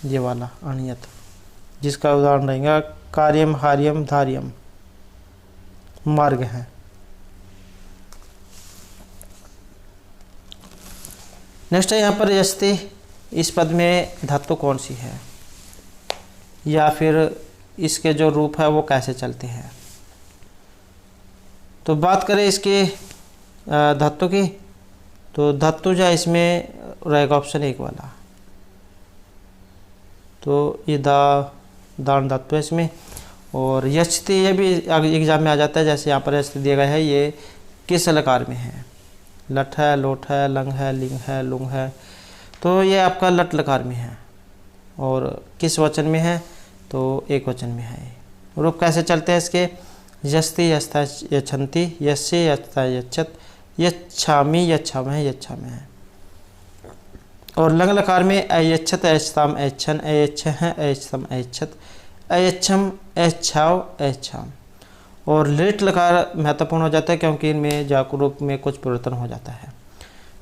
Speaker 1: ये वाला अनियत, जिसका उदाहरण रहेगा कार्यम हार्यम धार्यम मार्ग है। नेक्स्ट है यहाँ पर यस्ति इस पद में धातु कौन सी है, या फिर इसके जो रूप है वो कैसे चलते हैं। तो बात करें इसके धातु की, तो धातु जो है इसमें रहेगा ऑप्शन 1 वाला। तो ये दान धातु है इसमें। और यच्छति ये भी एग्जाम में आ जाता है, जैसे यहाँ पर यच्छति दिया गया है, ये किस लकार में है, लट है, लोट है, लंग है, लिंग है, लुंग है। तो ये आपका लट लकार में है। और किस वचन में है, तो एक वचन में है। रूप कैसे चलते हैं इसके, यस्ति यस्ता यच्छन्ति, यस्य यस्ता यच्छत, यच्छामि यच्छामः यच्छामः है। और लंग लकार में अयच्छत अयच्छताम अयच्छन, अयच्छः अयच्छतम अयच्छत, अयच्छम अयच्छाव अयच्छाम। और लिट लकार महत्वपूर्ण हो जाता है क्योंकि इनमें जाकु रूप में कुछ परिवर्तन हो जाता है।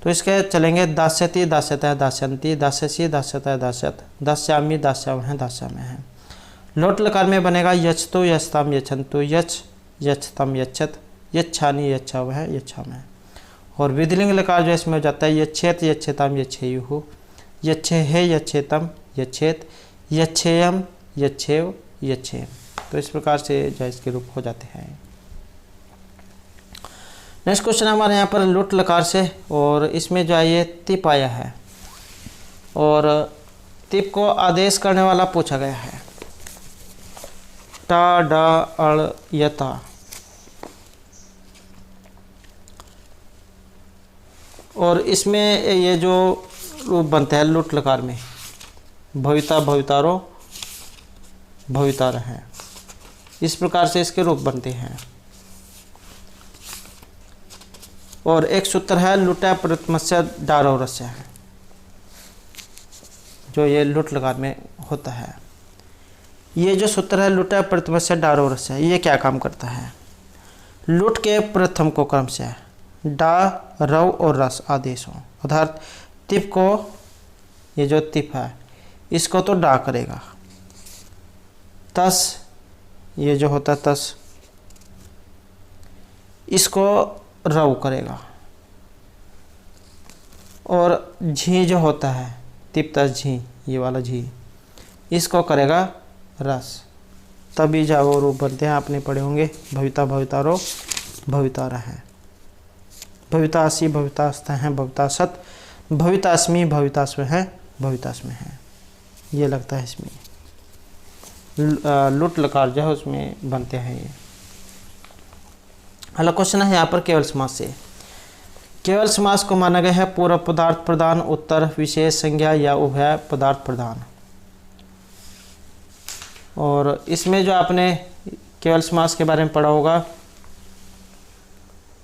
Speaker 1: तो इसके चलेंगे दास्यति दास्यतः दास्यन्ति, दास्यसि दास्यतः दास्यत, दास्यामि दास्यामः दास्यामः है। लोट लकार में बनेगा यच्छतु यच्छताम यच्छन्तु, यच्छ यच्छतम यच्छत, यच्छानि यच्छावः यच्छामः। और विधिलिंग लकार जो इसमें हो जाता है यच्छेत यच्छेताम यच्छेयुः, यच्छेहे यच्छेतम यच्छेत, यच्छेयम यच्छेव यच्छेम। तो इस प्रकार से जो इसके रूप हो जाते हैं। नेक्स्ट क्वेश्चन हमारे यहाँ पर लुट लकार से, और इसमें जो है ये तिप आया है, और तिप को आदेश करने वाला पूछा गया है। टा डा अड़ यता। और इसमें ये जो रूप बनते हैं लुट लकार में, भविता भवितारो भवितार है, इस प्रकार से इसके रूप बनते हैं। और एक सूत्र है लुटा प्रथमस्य डारोरस्य है, जो ये लुट लकार में होता है। ये जो सूत्र है लुटा प्रथमस्य डारोरस्य, ये क्या काम करता है, लुट के प्रथम को क्रम से डा रव और रस आदेश हो, अर्थात तिप को, ये जो तिप है इसको तो डा करेगा, तस ये जो होता है तस इसको रव करेगा, और झी जो होता है तिप तस झी, ये वाला झी इसको करेगा रस। तभी जा वो रूप बनते हैं, आपने पढ़े होंगे भविता भवितारो भवितार है, भवितासी भवितास्थ हैं भवितासत, भवितास्मि भवितास्म है भवितास्म है। ये लगता है इसमें लुट लकार जो है उसमें बनते हैं ये। अगला क्वेश्चन है यहाँ पर केवल समास से। केवल समास को माना गया है पूर्व पदार्थ प्रधान, उत्तर विशेष संज्ञा या उभय पदार्थ प्रधान। और इसमें जो आपने केवल समास के बारे में पढ़ा होगा,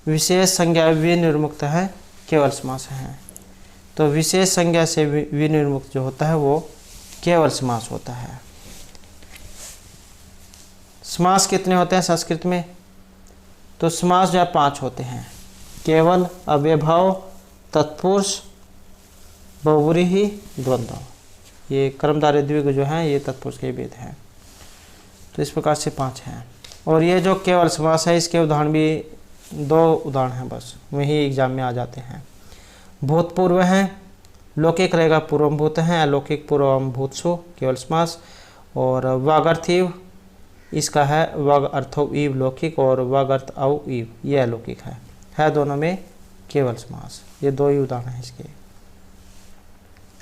Speaker 1: विशेष संज्ञा विनिर्मुक्त है केवल समास है। तो विशेष संज्ञा से विनिर्मुक्त जो होता है वो केवल समास होता है। समास कितने होते हैं संस्कृत में, तो समास जो है 5 होते हैं, केवल, अव्ययभाव, तत्पुरुष, बहुव्रीहि, द्वंद्व। ये कर्मधारय द्विगु जो है ये तत्पुरुष के भेद हैं। तो इस प्रकार से 5 हैं। और ये जो केवल समास है इसके उदाहरण भी 2 उदाहरण हैं बस, वही एग्जाम में आ जाते हैं। भूतपूर्व हैं, लौकिक रहेगा पूर्वम भूत हैं, अलौकिक पूर्वम भूतसु केवल समास। और वागर्थिव इसका है वग अर्थो ईव लौकिक, और वग अर्थ औ ईव ये अलौकिक है दोनों में केवल समास। ये 2 ही उदाहरण हैं इसके।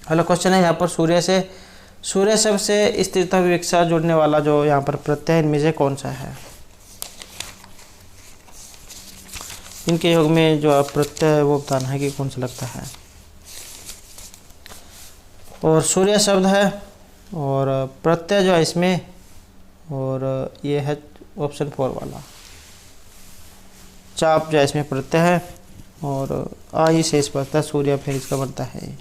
Speaker 1: अगला क्वेश्चन है यहाँ पर सूर्य से। सूर्य शब्द से स्थिरता विवक्षा जुड़ने वाला जो यहाँ पर प्रत्यय इनमें से कौन सा है, इनके योग में जो प्रत्यय वो बताना है कि कौन सा लगता है। और सूर्य शब्द है और प्रत्यय जो है इसमें, और ये है ऑप्शन 4 वाला चाप जो है इसमें प्रत्यय है, और आई शेष पड़ता है सूर्य, फिर इसका बनता है।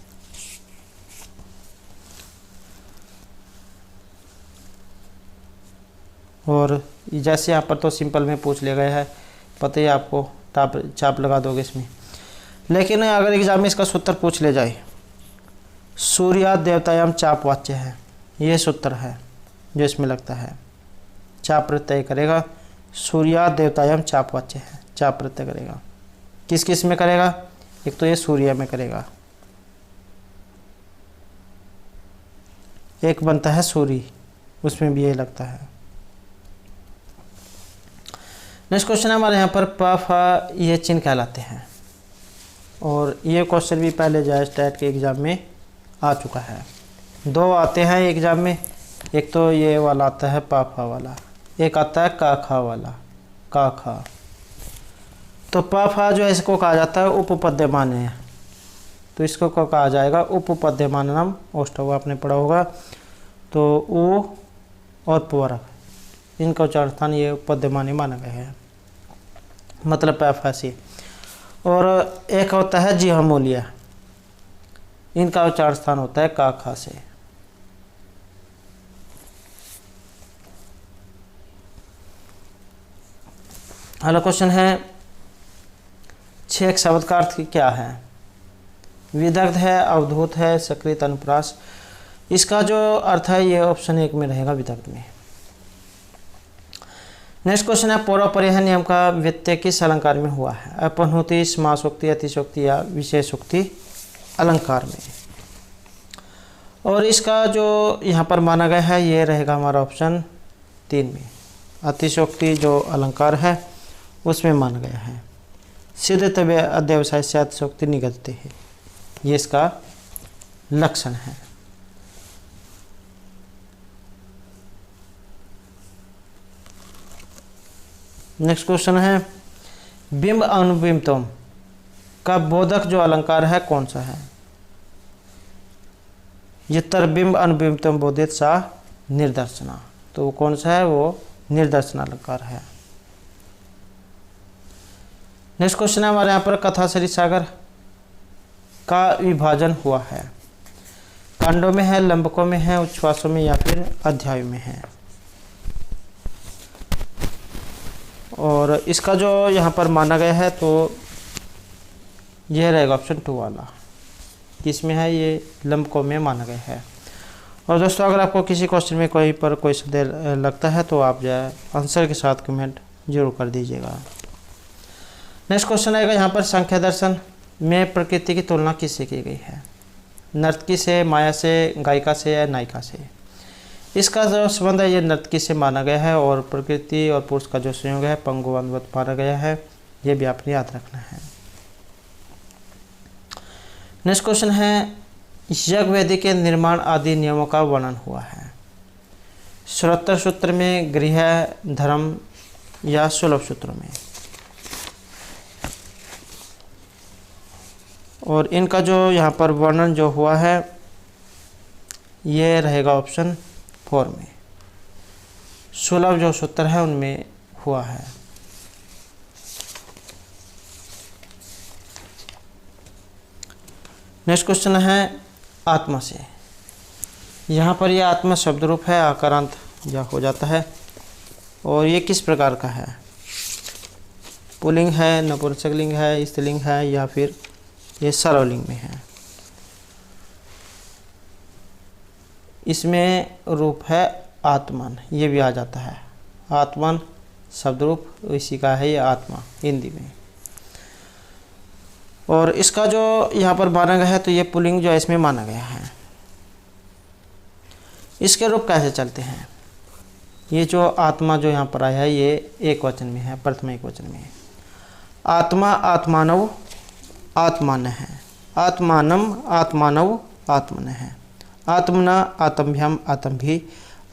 Speaker 1: और जैसे यहाँ पर तो सिंपल में पूछ लिया गया है, पता ही आपको, चाप लगा दोगे इसमें। लेकिन अगर एग्जाम में इसका सूत्र पूछ ले जाए, सूर्या देवतायाम चाप वाच्य है, ये सूत्र है जो इसमें लगता है। चाप प्रत्यय करेगा, सूर्या देवतायाम चाप वाच्य है, चाप प्रत्यय करेगा। किस किस में करेगा, एक तो ये सूर्य में करेगा, एक बनता है सूरी, उसमें भी ये लगता है। नेक्स्ट क्वेश्चन है हमारे यहाँ पर प फ ये चिन्ह कहलाते हैं, और ये क्वेश्चन भी पहले जो है स्टैट के एग्ज़ाम में आ चुका है। दो आते हैं एग्ज़ाम में, एक तो ये वाला आता है प फ वाला, एक आता है क ख वाला, क ख। तो प फ जो है इसको कहा जाता है उपपद्यमान्य, तो इसको को कहा जाएगा उपपद्यमानम ओष्ठव, आपने पढ़ा होगा। तो उ और पूरक, इनका उच्चारण स्थान ये उपपद्यमानी माना गया है, मतलब पैफासी। और एक होता है जिह्वमूल्य, इनका उच्चारण स्थान होता है का खा से। अगला क्वेश्चन है छेक शब्द का अर्थ क्या है? विदग्ध है, अवधूत है, सकृत, अनुप्रास। इसका जो अर्थ है ये ऑप्शन 1 में रहेगा, विदग्ध में। नेक्स्ट क्वेश्चन है पौरोपरिह नियम का व्यत्यय किस अलंकार में हुआ है? अपनहुति, समासोक्ति, अतिशोक्ति या विशेषोक्ति अलंकार में। और इसका जो यहाँ पर माना गया है ये रहेगा हमारा ऑप्शन 3 में। अतिशोक्ति जो अलंकार है उसमें माना गया है। सिद्ध तव्य अध्यवसाय से अतिशोक्ति निगलते हैं, ये इसका लक्षण है। नेक्स्ट क्वेश्चन है बिंब अनुबिंबतम का बोधक जो अलंकार है कौन सा है? यत्र बिंब अनुबिंबतम बोधित सा निर्दर्शना, तो वो कौन सा है? वो निर्दर्शन अलंकार है। नेक्स्ट क्वेश्चन है हमारे यहाँ पर कथा सरित सागर का विभाजन हुआ है, कांडों में है, लंबकों में है, उच्छ्वासों में या फिर अध्यायों में है। और इसका जो यहाँ पर माना गया है तो यह रहेगा ऑप्शन 2 वाला, किसमें है? ये लंबकों में माना गया है। और दोस्तों अगर आपको किसी क्वेश्चन में कोई संदेह लगता है तो आप जो है आंसर के साथ कमेंट जरूर कर दीजिएगा। नेक्स्ट क्वेश्चन आएगा यहाँ पर संख्या दर्शन में प्रकृति की तुलना किससे की गई है? नर्तकी से, माया से, गायिका से या नायिका से। इसका जो संबंध है ये नर्तकी से माना गया है, और प्रकृति और पुरुष का जो संयोग है पंगुवत माना गया है, ये भी आपने याद रखना है। नेक्स्ट क्वेश्चन है यज्ञ वेदी के निर्माण आदि नियमों का वर्णन हुआ है। श्रोत्र सूत्र में, गृह, धर्म या सुलभ सूत्रों में। और इनका जो यहाँ पर वर्णन जो हुआ है ये रहेगा ऑप्शन 4 में। सुलभ जो सूत्र है उनमें हुआ है। नेक्स्ट क्वेश्चन है आत्मा से। यहाँ पर यह आत्मा शब्द रूप है, आकारांत या हो जाता है, और ये किस प्रकार का है? पुल्लिंग है, नपुंसकलिंग है, स्त्रीलिंग है या फिर ये सर्वलिंग में है। इसमें रूप है आत्मन, ये भी आ जाता है। आत्मन शब्द रूप इसी का है ये आत्मा हिंदी में। और इसका जो यहाँ पर माना गया है तो ये पुल्लिंग जो है इसमें माना गया है। इसके रूप कैसे चलते हैं? ये जो आत्मा जो यहाँ पर आया है ये एक वचन में है, प्रथम एक वचन में है। आत्मा, आत्मानव, आत्मान है। आत्मानम, आत्मानव, आत्मन है। आत्मना, आत्मभ्यम, आत्मभि।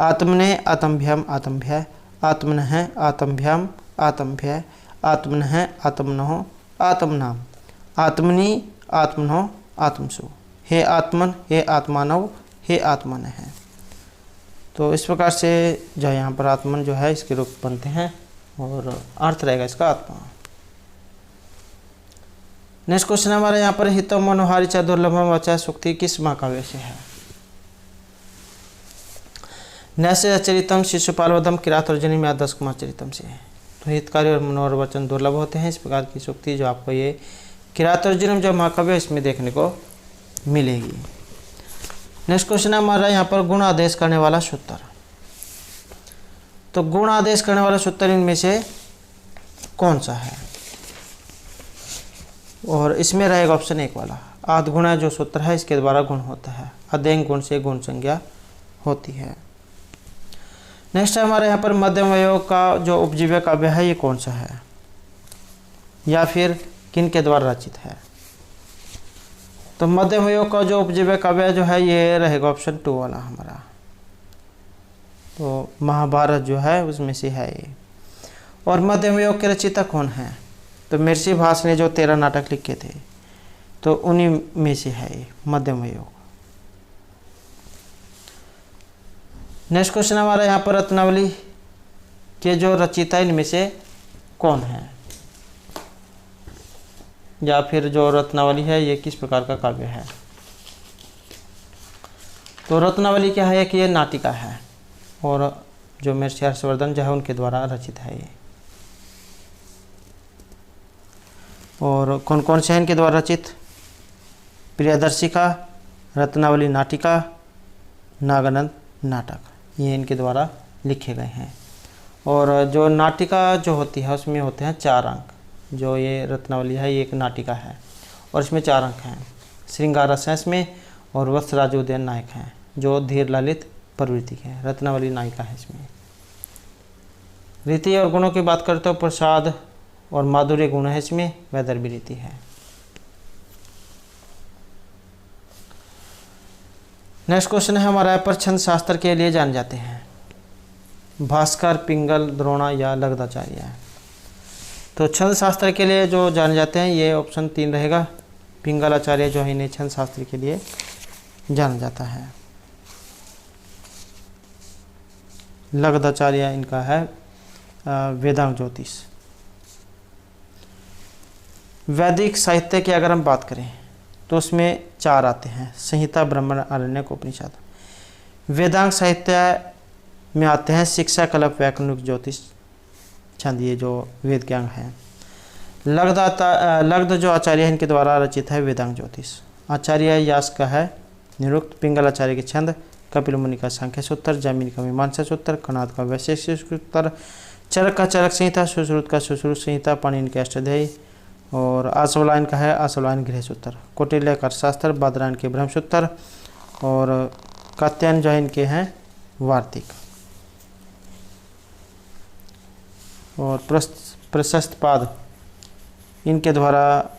Speaker 1: आत्मने, आत्मभ्यम, आत्मभ्य। आत्मन है, आत्मभ्यम, आत्मभ्य। आत्मन है, आत्मनो, आत्मनाम। आत्मनि, आत्मनो, आत्मसु। हे आत्मन, हे आत्मानव, हे आत्मन है। तो इस प्रकार से जो यहाँ पर आत्मन जो है इसके रूप बनते हैं और अर्थ रहेगा इसका आत्मा। नेक्स्ट क्वेश्चन हमारे यहाँ पर हितम मनोहारी च दुर्लभम वचा सुक्ति किस महाकाव्य से है? नैसे चरितम, शिशुपालवधम, किरातर्जुनी में 10 कुमार चरितम से है। तो हितकारी और मनोहर वचन दुर्लभ होते हैं। इस प्रकार की सूक्ति जो आपको ये किरातर्जुनी जो महाकाव्य इसमें देखने को मिलेगी। नेक्स्ट क्वेश्चन है हमारा यहाँ पर गुण आदेश करने वाला सूत्र। तो गुण आदेश करने वाला सूत्र इनमें से कौन सा है? और इसमें रहेगा ऑप्शन 1 वाला। आद्गुण जो सूत्र है इसके द्वारा गुण होता है। अदेंग गुण से गुण संज्ञा होती है। नेक्स्ट है हमारे यहाँ पर मध्यम वयोग का जो उपजीव्य काव्य है ये कौन सा है या फिर किन के द्वारा रचित है। तो मध्यम वयोग का जो उपजीव्य काव्य जो है ये रहेगा ऑप्शन 2 वाला हमारा। तो महाभारत जो है उसमें से है ये। और मध्यम वयोग के रचयिता कौन है। तो महर्षि भास ने जो 13 नाटक लिखे थे तो उन्हीं में से है ये मध्यम वयोग। नेक्स्ट क्वेश्चन हमारा यहाँ पर रत्नावली के जो रचयिता इनमें से कौन है या फिर जो रत्नावली है ये किस प्रकार का काव्य है। तो रत्नावली क्या है कि ये नाटिका है और जो महर्षि हर्षवर्धन जो है उनके द्वारा रचित है ये। और कौन कौन से हैं इनके द्वारा रचित। प्रियदर्शिका, रत्नावली नाटिका, नागानंद नाटक, ये इनके द्वारा लिखे गए हैं। और जो नाटिका जो होती है उसमें होते हैं 4 अंक। जो ये रत्नावली है ये एक नाटिका है और इसमें 4 अंक हैं। श्रृंगार रस है इसमें और वत्सराज उदयन नायक हैं जो धीर ललित प्रवृत्ति है। रत्नावली नायिका है इसमें। रीति और गुणों की बात करते हो प्रसाद और माधुर्य गुण है इसमें। वैदर्भी रीति है। नेक्स्ट क्वेश्चन है हमारा पर छंद शास्त्र के लिए जाने जाते हैं भास्कर, पिंगल, द्रोणा या लग्धाचार्य। तो छंद शास्त्र के लिए जो जाने जाते हैं ये ऑप्शन 3 रहेगा। पिंगलाचार्य जो है इन्हें छंद शास्त्र के लिए जाना जाता है। लग्धाचार्य इनका है वेदांग ज्योतिष। वैदिक साहित्य की अगर हम बात करें तो उसमें 4 आते हैं। संहिता, ब्राह्मण, आरण्यक, उपनिषद। वेदांग साहित्य में आते हैं शिक्षा, कल्प, व्याकरण, ज्योतिष, छंद, ये जो वेद के अंग हैं। लग्ध जो आचार्य है इनके द्वारा रचित है वेदांग ज्योतिष। आचार्य यास का है निरुक्त। पिंगलाचार्य के छंद, कपिल मुनि का सांख्य सूत्र, जैमिनी का मीमांसा सूत्र, कणाद का वैशेषिक सूत्र, चरक का चरक संहिता, सुश्रुत का सुश्रुत संहिता, पाणिनि के अष्टाध्यायी और आशवलायन का है आशवलायन गृह सूत्र, कौटिल्य का अर्थशास्त्र, बादरायण के ब्रह्मसूत्र और कात्यायन जो है इनके हैं वार्तिक। और प्रशस्त पाद इनके द्वारा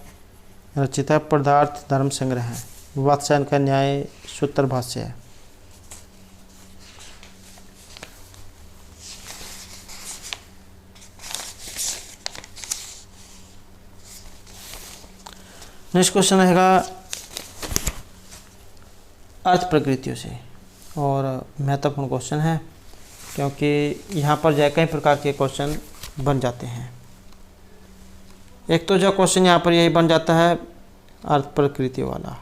Speaker 1: रचित है पदार्थ धर्म संग्रह है। वात्स्यायन का न्याय सूत्र भाष्य है। नेक्स्ट क्वेश्चन रहेगा अर्थ प्रकृतियों से और महत्वपूर्ण क्वेश्चन है क्योंकि यहाँ पर जो है कई प्रकार के क्वेश्चन बन जाते हैं। एक तो जो क्वेश्चन यहाँ पर यही बन जाता है अर्थ प्रकृति वाला।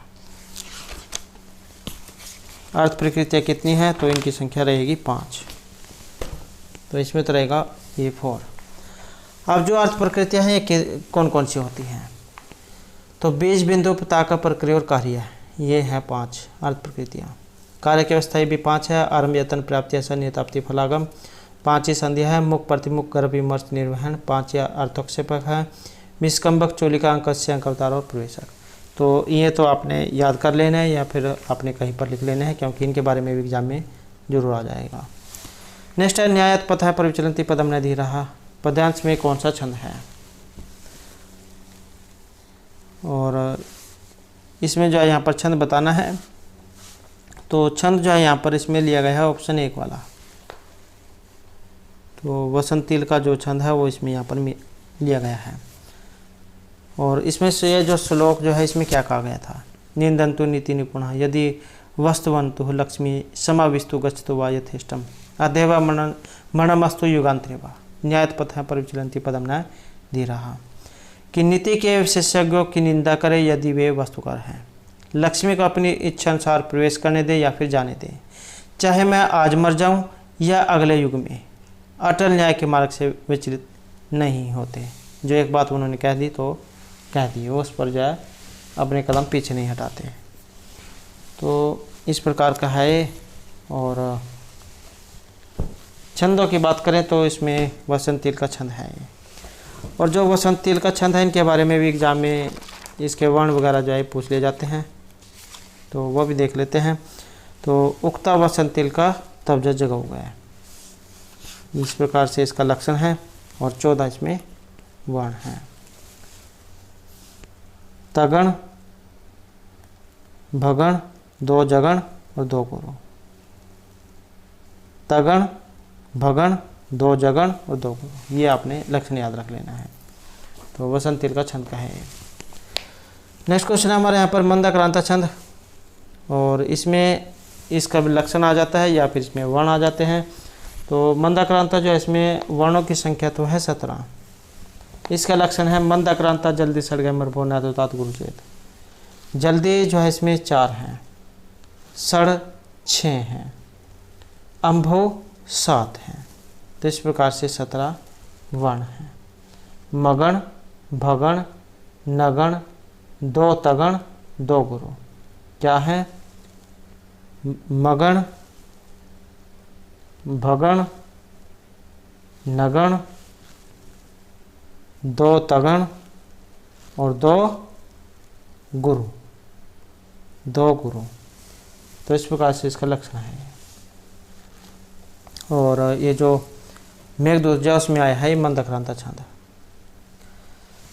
Speaker 1: अर्थ प्रकृतियाँ कितनी हैं तो इनकी संख्या रहेगी 5। तो इसमें तो रहेगा ये 4। अब जो अर्थ प्रकृतियाँ हैं ये कौन कौन सी होती हैं तो बीज, बिंदु, पताका, प्रक्रिया और कार्य, ये हैं 5 अर्थ प्रकृतियाँ। कार्य की अवस्था भी 5 है। आरंभ, यतन, प्राप्ति, आसन, नियताप्ति, फलागम। 5 ही संध्या है। मुख, प्रतिमुख, गर्भ, विमर्श, निर्वहन। 5 या अर्थोक्षेपक है। निष्कंबक, चोलिका, अंकस्य, अंकवतार और प्रवेशक। तो ये तो आपने याद कर लेना है या फिर आपने कहीं पर लिख लेना है क्योंकि इनके बारे में भी एग्जाम में जरूर आ जाएगा। नेक्स्ट है न्यायत पथ है परिचलंती पदम न धीरहा। पद्यांश में कौन सा छंद है और इसमें जो है यहाँ पर छंद बताना है। तो छंद जो है यहाँ पर इसमें लिया गया है ऑप्शन 1 वाला। तो वसंतील का जो छंद है वो इसमें यहाँ पर लिया गया है। और इसमें से ये जो श्लोक जो है इसमें क्या कहा गया था। निंदन्तु नीति निपुण यदि वस्तुवन्तु लक्ष्मी समाविस्तु गच्छतु वा यथेष्टम अदेव मरणमस्तु युगान्तरेवा न्यायत पथ परिचलन्ति पदम न धीरहा। कि नीति के विशेषज्ञों की निंदा करे यदि वे वस्तुकार हैं। लक्ष्मी को अपनी इच्छा अनुसार प्रवेश करने दे या फिर जाने दे, चाहे मैं आज मर जाऊं या अगले युग में। अटल न्याय के मार्ग से विचलित नहीं होते। जो एक बात उन्होंने कह दी तो कह दी, उस पर जो है अपने कदम पीछे नहीं हटाते। तो इस प्रकार का है। और छंदों की बात करें तो इसमें वसंतील का छंद है। और जो वसंतील का छंद है इनके बारे में भी एग्जाम में इसके वर्ण वगैरह जो है पूछ ले जाते हैं तो वो भी देख लेते हैं। तो उगता वसंत तिल का तबजा जगा हुआ है। इस प्रकार से इसका लक्षण है और 14 इसमें वर्ण है। तगण, भगण, दो जगण और दो गुरु। तगण, भगण, दो जगण और दो गुरु, ये आपने लक्षण याद रख लेना है। तो वसंत तिल का छंद का है। नेक्स्ट क्वेश्चन है हमारे यहाँ पर मंदाक्रांता छंद, और इसमें इसका भी लक्षण आ जाता है या फिर इसमें वर्ण आ जाते हैं। तो मंदाक्रांता जो है इसमें वर्णों की संख्या तो है 17। इसका लक्षण है मंदाक्रांता जल्दी सड़ गए मरभो ना तो तात गुरु चेत। जल्दी जो है इसमें 4 हैं, सड़ 6 हैं, अम्भो 7 हैं। तो इस प्रकार से 17 वर्ण हैं। मगण, भगण, नगण, दो तगण, दो गुरु। क्या है? मगण, भगण, नगण, दो तगण और दो गुरु। दो गुरु। तो इस प्रकार से इसका लक्षण है। और ये जो मेघदूत जो उसमें आया है मंदाक्रांता छंद।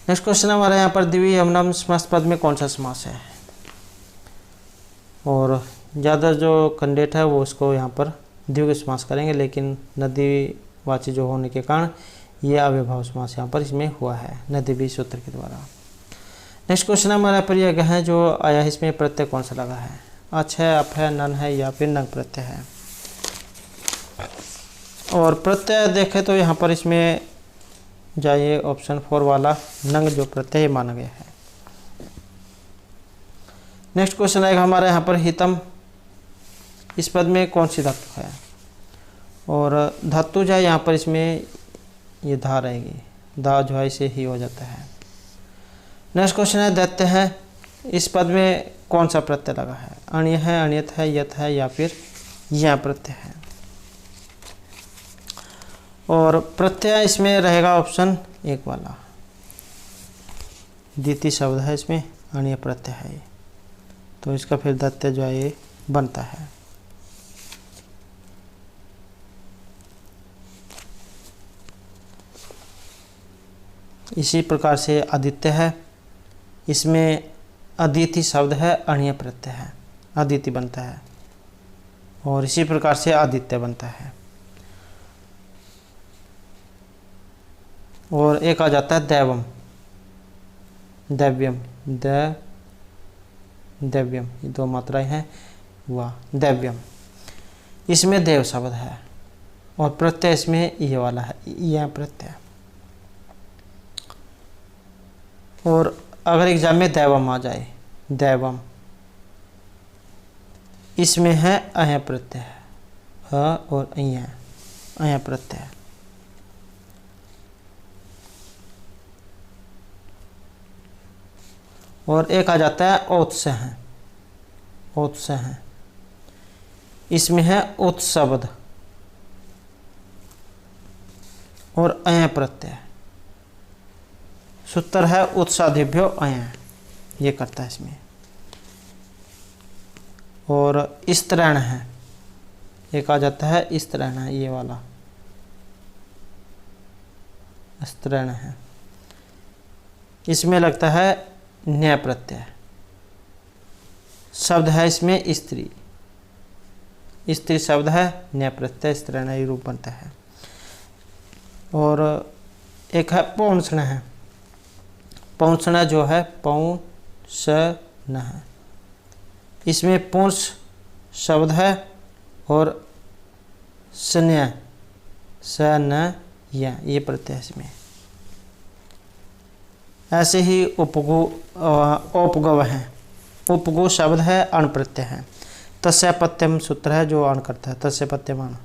Speaker 1: नेक्स्ट क्वेश्चन हमारे यहाँ पर द्विवीय यमनाम समास पद में कौन सा समास है? और ज़्यादा जो कैंडिडेट है वो उसको यहाँ पर द्विगु समास करेंगे, लेकिन नदीवाची जो होने के कारण ये अव्ययभाव समास यहाँ पर इसमें हुआ है नदीवी सूत्र के द्वारा। नेक्स्ट क्वेश्चन हमारे पर यह है जो आया है, इसमें प्रत्यय कौन सा लगा है? अच है, अप है, नन है या फिर नंग प्रत्यय है। और प्रत्यय देखें तो यहाँ पर इसमें जाइए ऑप्शन 4 वाला नंग जो प्रत्यय माना गया है। नेक्स्ट क्वेश्चन आएगा हमारे यहाँ पर हितम, इस पद में कौन सी धातु है? और धातु जो है यहाँ पर इसमें ये धा रहेगी, दा जो है इसे ही हो जाता है। नेक्स्ट क्वेश्चन है दैत्य है, इस पद में कौन सा प्रत्यय लगा है? अण्य है, अण्यत है, यत है या फिर यह प्रत्यय है। और प्रत्यय इसमें रहेगा ऑप्शन 1 वाला, द्वितीय शब्द है इसमें, अण्य प्रत्यय है। तो इसका फिर दैत्य जो है ये बनता है। इसी प्रकार से आदित्य है, इसमें अदिति शब्द है, अण्य प्रत्यय है, अदिति बनता है। और इसी प्रकार से आदित्य बनता है। और एक आ जाता है दैवम, दैव्यम, दैव्यम, ये 2 मात्राएं हैं, वह दैव्यम। इसमें देव शब्द है और प्रत्यय इसमें ये वाला है, यह प्रत्यय। और अगर एग्जाम में दैवम आ जाए, दैवम, इसमें है अय प्रत्यय, अ और अय प्रत्यय। और एक आ जाता है औत्स्य है, औत्स्य है, इसमें है उत शब्द और अय प्रत्यय। सूत्र है उत्सादिभ्यो अय, ये करता है इसमें। और स्त्रैण है, एक आ जाता है स्त्रैण है, ये वाला स्त्रैण है, इसमें लगता है न्याय प्रत्यय। शब्द है इसमें स्त्री, स्त्री शब्द है, न्याय प्रत्यय, स्त्रैण रूप बनता है। और एक है पौंसण है, पौंसण जो है पौंसण है, इसमें पुंस शब्द है और सन्य, सन ये प्रत्यय इसमें। ऐसे ही उपगव है, उपगु शब्द है, अण प्रत्यय है, तस्य पत्यम सूत्र है जो अण करता है, तस्य पत्यम।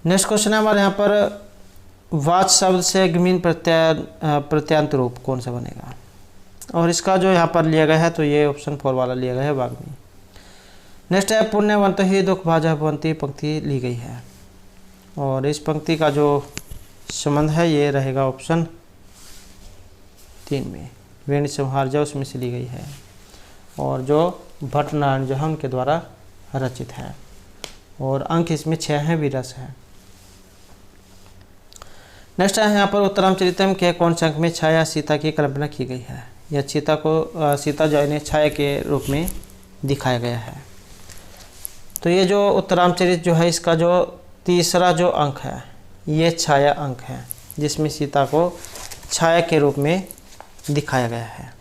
Speaker 1: नेक्स्ट क्वेश्चन है हमारे यहाँ पर वाच शब्द से गमीन प्रत्यांत रूप कौन सा बनेगा? और इसका जो यहाँ पर लिया गया है तो ये ऑप्शन 4 वाला लिया गया है, वाग्मी। नेक्स्ट है पुण्यवंत ही दुख भाजा भवंती, पंक्ति ली गई है। और इस पंक्ति का जो संबंध है ये रहेगा ऑप्शन 3 में, वेण संहार जो उसमें से ली गई है। और जो भट्टनारायण जो है उनके द्वारा रचित है। और अंक इसमें 6 हैं, विरस है। नेक्स्ट है यहाँ पर उत्तरामचरितम के कौन से अंक में छाया सीता की कल्पना की गई है। यह सीता जो है छाया के रूप में दिखाया गया है। तो ये जो उत्तरामचरित जो है इसका जो तीसरा जो अंक है ये छाया अंक है, जिसमें सीता को छाया के रूप में दिखाया गया है।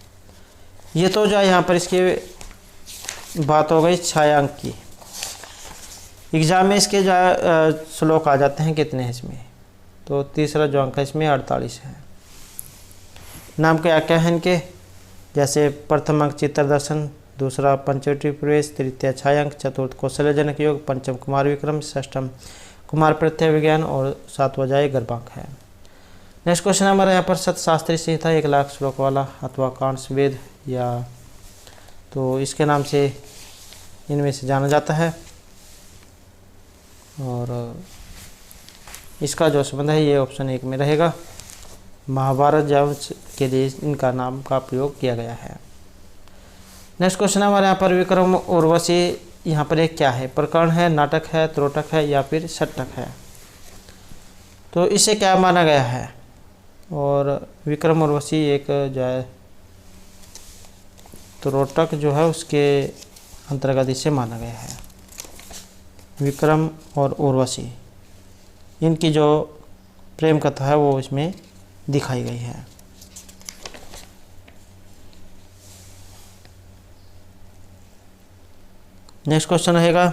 Speaker 1: ये तो जो है यहाँ पर इसकी बात हो गई छाया अंक की। एग्जाम में इसके जो श्लोक आ जाते हैं कितने हैं इसमें, तो तीसरा जो अंक है इसमें 48 है। नाम क्या क्या है इनके, जैसे प्रथम अंक चित्रदर्शन, दूसरा पंचवटी प्रवेश, तृतीय छायांक, चतुर्थ कौशल्यजनक योग, पंचम कुमार विक्रम, षष्ठम कुमार प्रत्यय विज्ञान और सातवां जाए गर्भांक है। नेक्स्ट क्वेश्चन हमारा यहाँ पर सतशास्त्री संहिता 1 लाख श्लोक वाला अथवा कांस वेद या तो इसके नाम से इनमें से जाना जाता है। और इसका जो संबंध है ये ऑप्शन 1 में रहेगा। महाभारत जंश के लिए इनका नाम का प्रयोग किया गया है। नेक्स्ट क्वेश्चन हमारे यहाँ पर विक्रम उर्वशी यहाँ पर एक क्या है, प्रकरण है, नाटक है, त्रोटक है या फिर षट्टक है। तो इसे क्या माना गया है, और विक्रम उर्वशी एक जो है त्रोटक जो है उसके अंतर्गत इसे माना गया है। विक्रम और उर्वशी इनकी जो प्रेम कथा है वो इसमें दिखाई गई है। नेक्स्ट क्वेश्चन रहेगा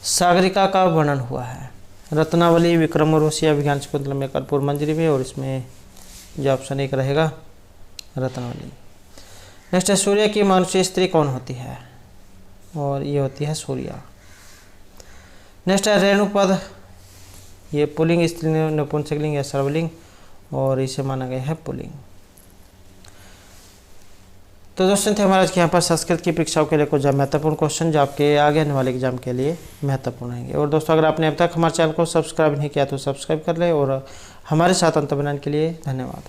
Speaker 1: सागरिका का वर्णन हुआ है। रत्नावली, विक्रम उर्वशी, अभिज्ञान शकुंतलम में, कर्पूर मंजरी में, और इसमें जो ऑप्शन 1 रहेगा रत्नावली। नेक्स्ट है सूर्य की मानुषी स्त्री कौन होती है, और ये होती है सूर्या। नेक्स्ट है रेणुपद, ये पुल्लिंग, स्त्रीलिंग, नपुंसकलिंग या सर्वलिंग, और इसे माना गया है पुल्लिंग। तो दोस्तों थे हमारे आज के यहाँ पर संस्कृत की परीक्षाओं के लिए कुछ महत्वपूर्ण क्वेश्चन जो आपके आगे आने वाले एग्जाम के लिए महत्वपूर्ण रहेंगे। और दोस्तों अगर आपने अब तक हमारे चैनल को सब्सक्राइब नहीं किया तो सब्सक्राइब कर लें, और हमारे साथ अंत बनाने के लिए धन्यवाद।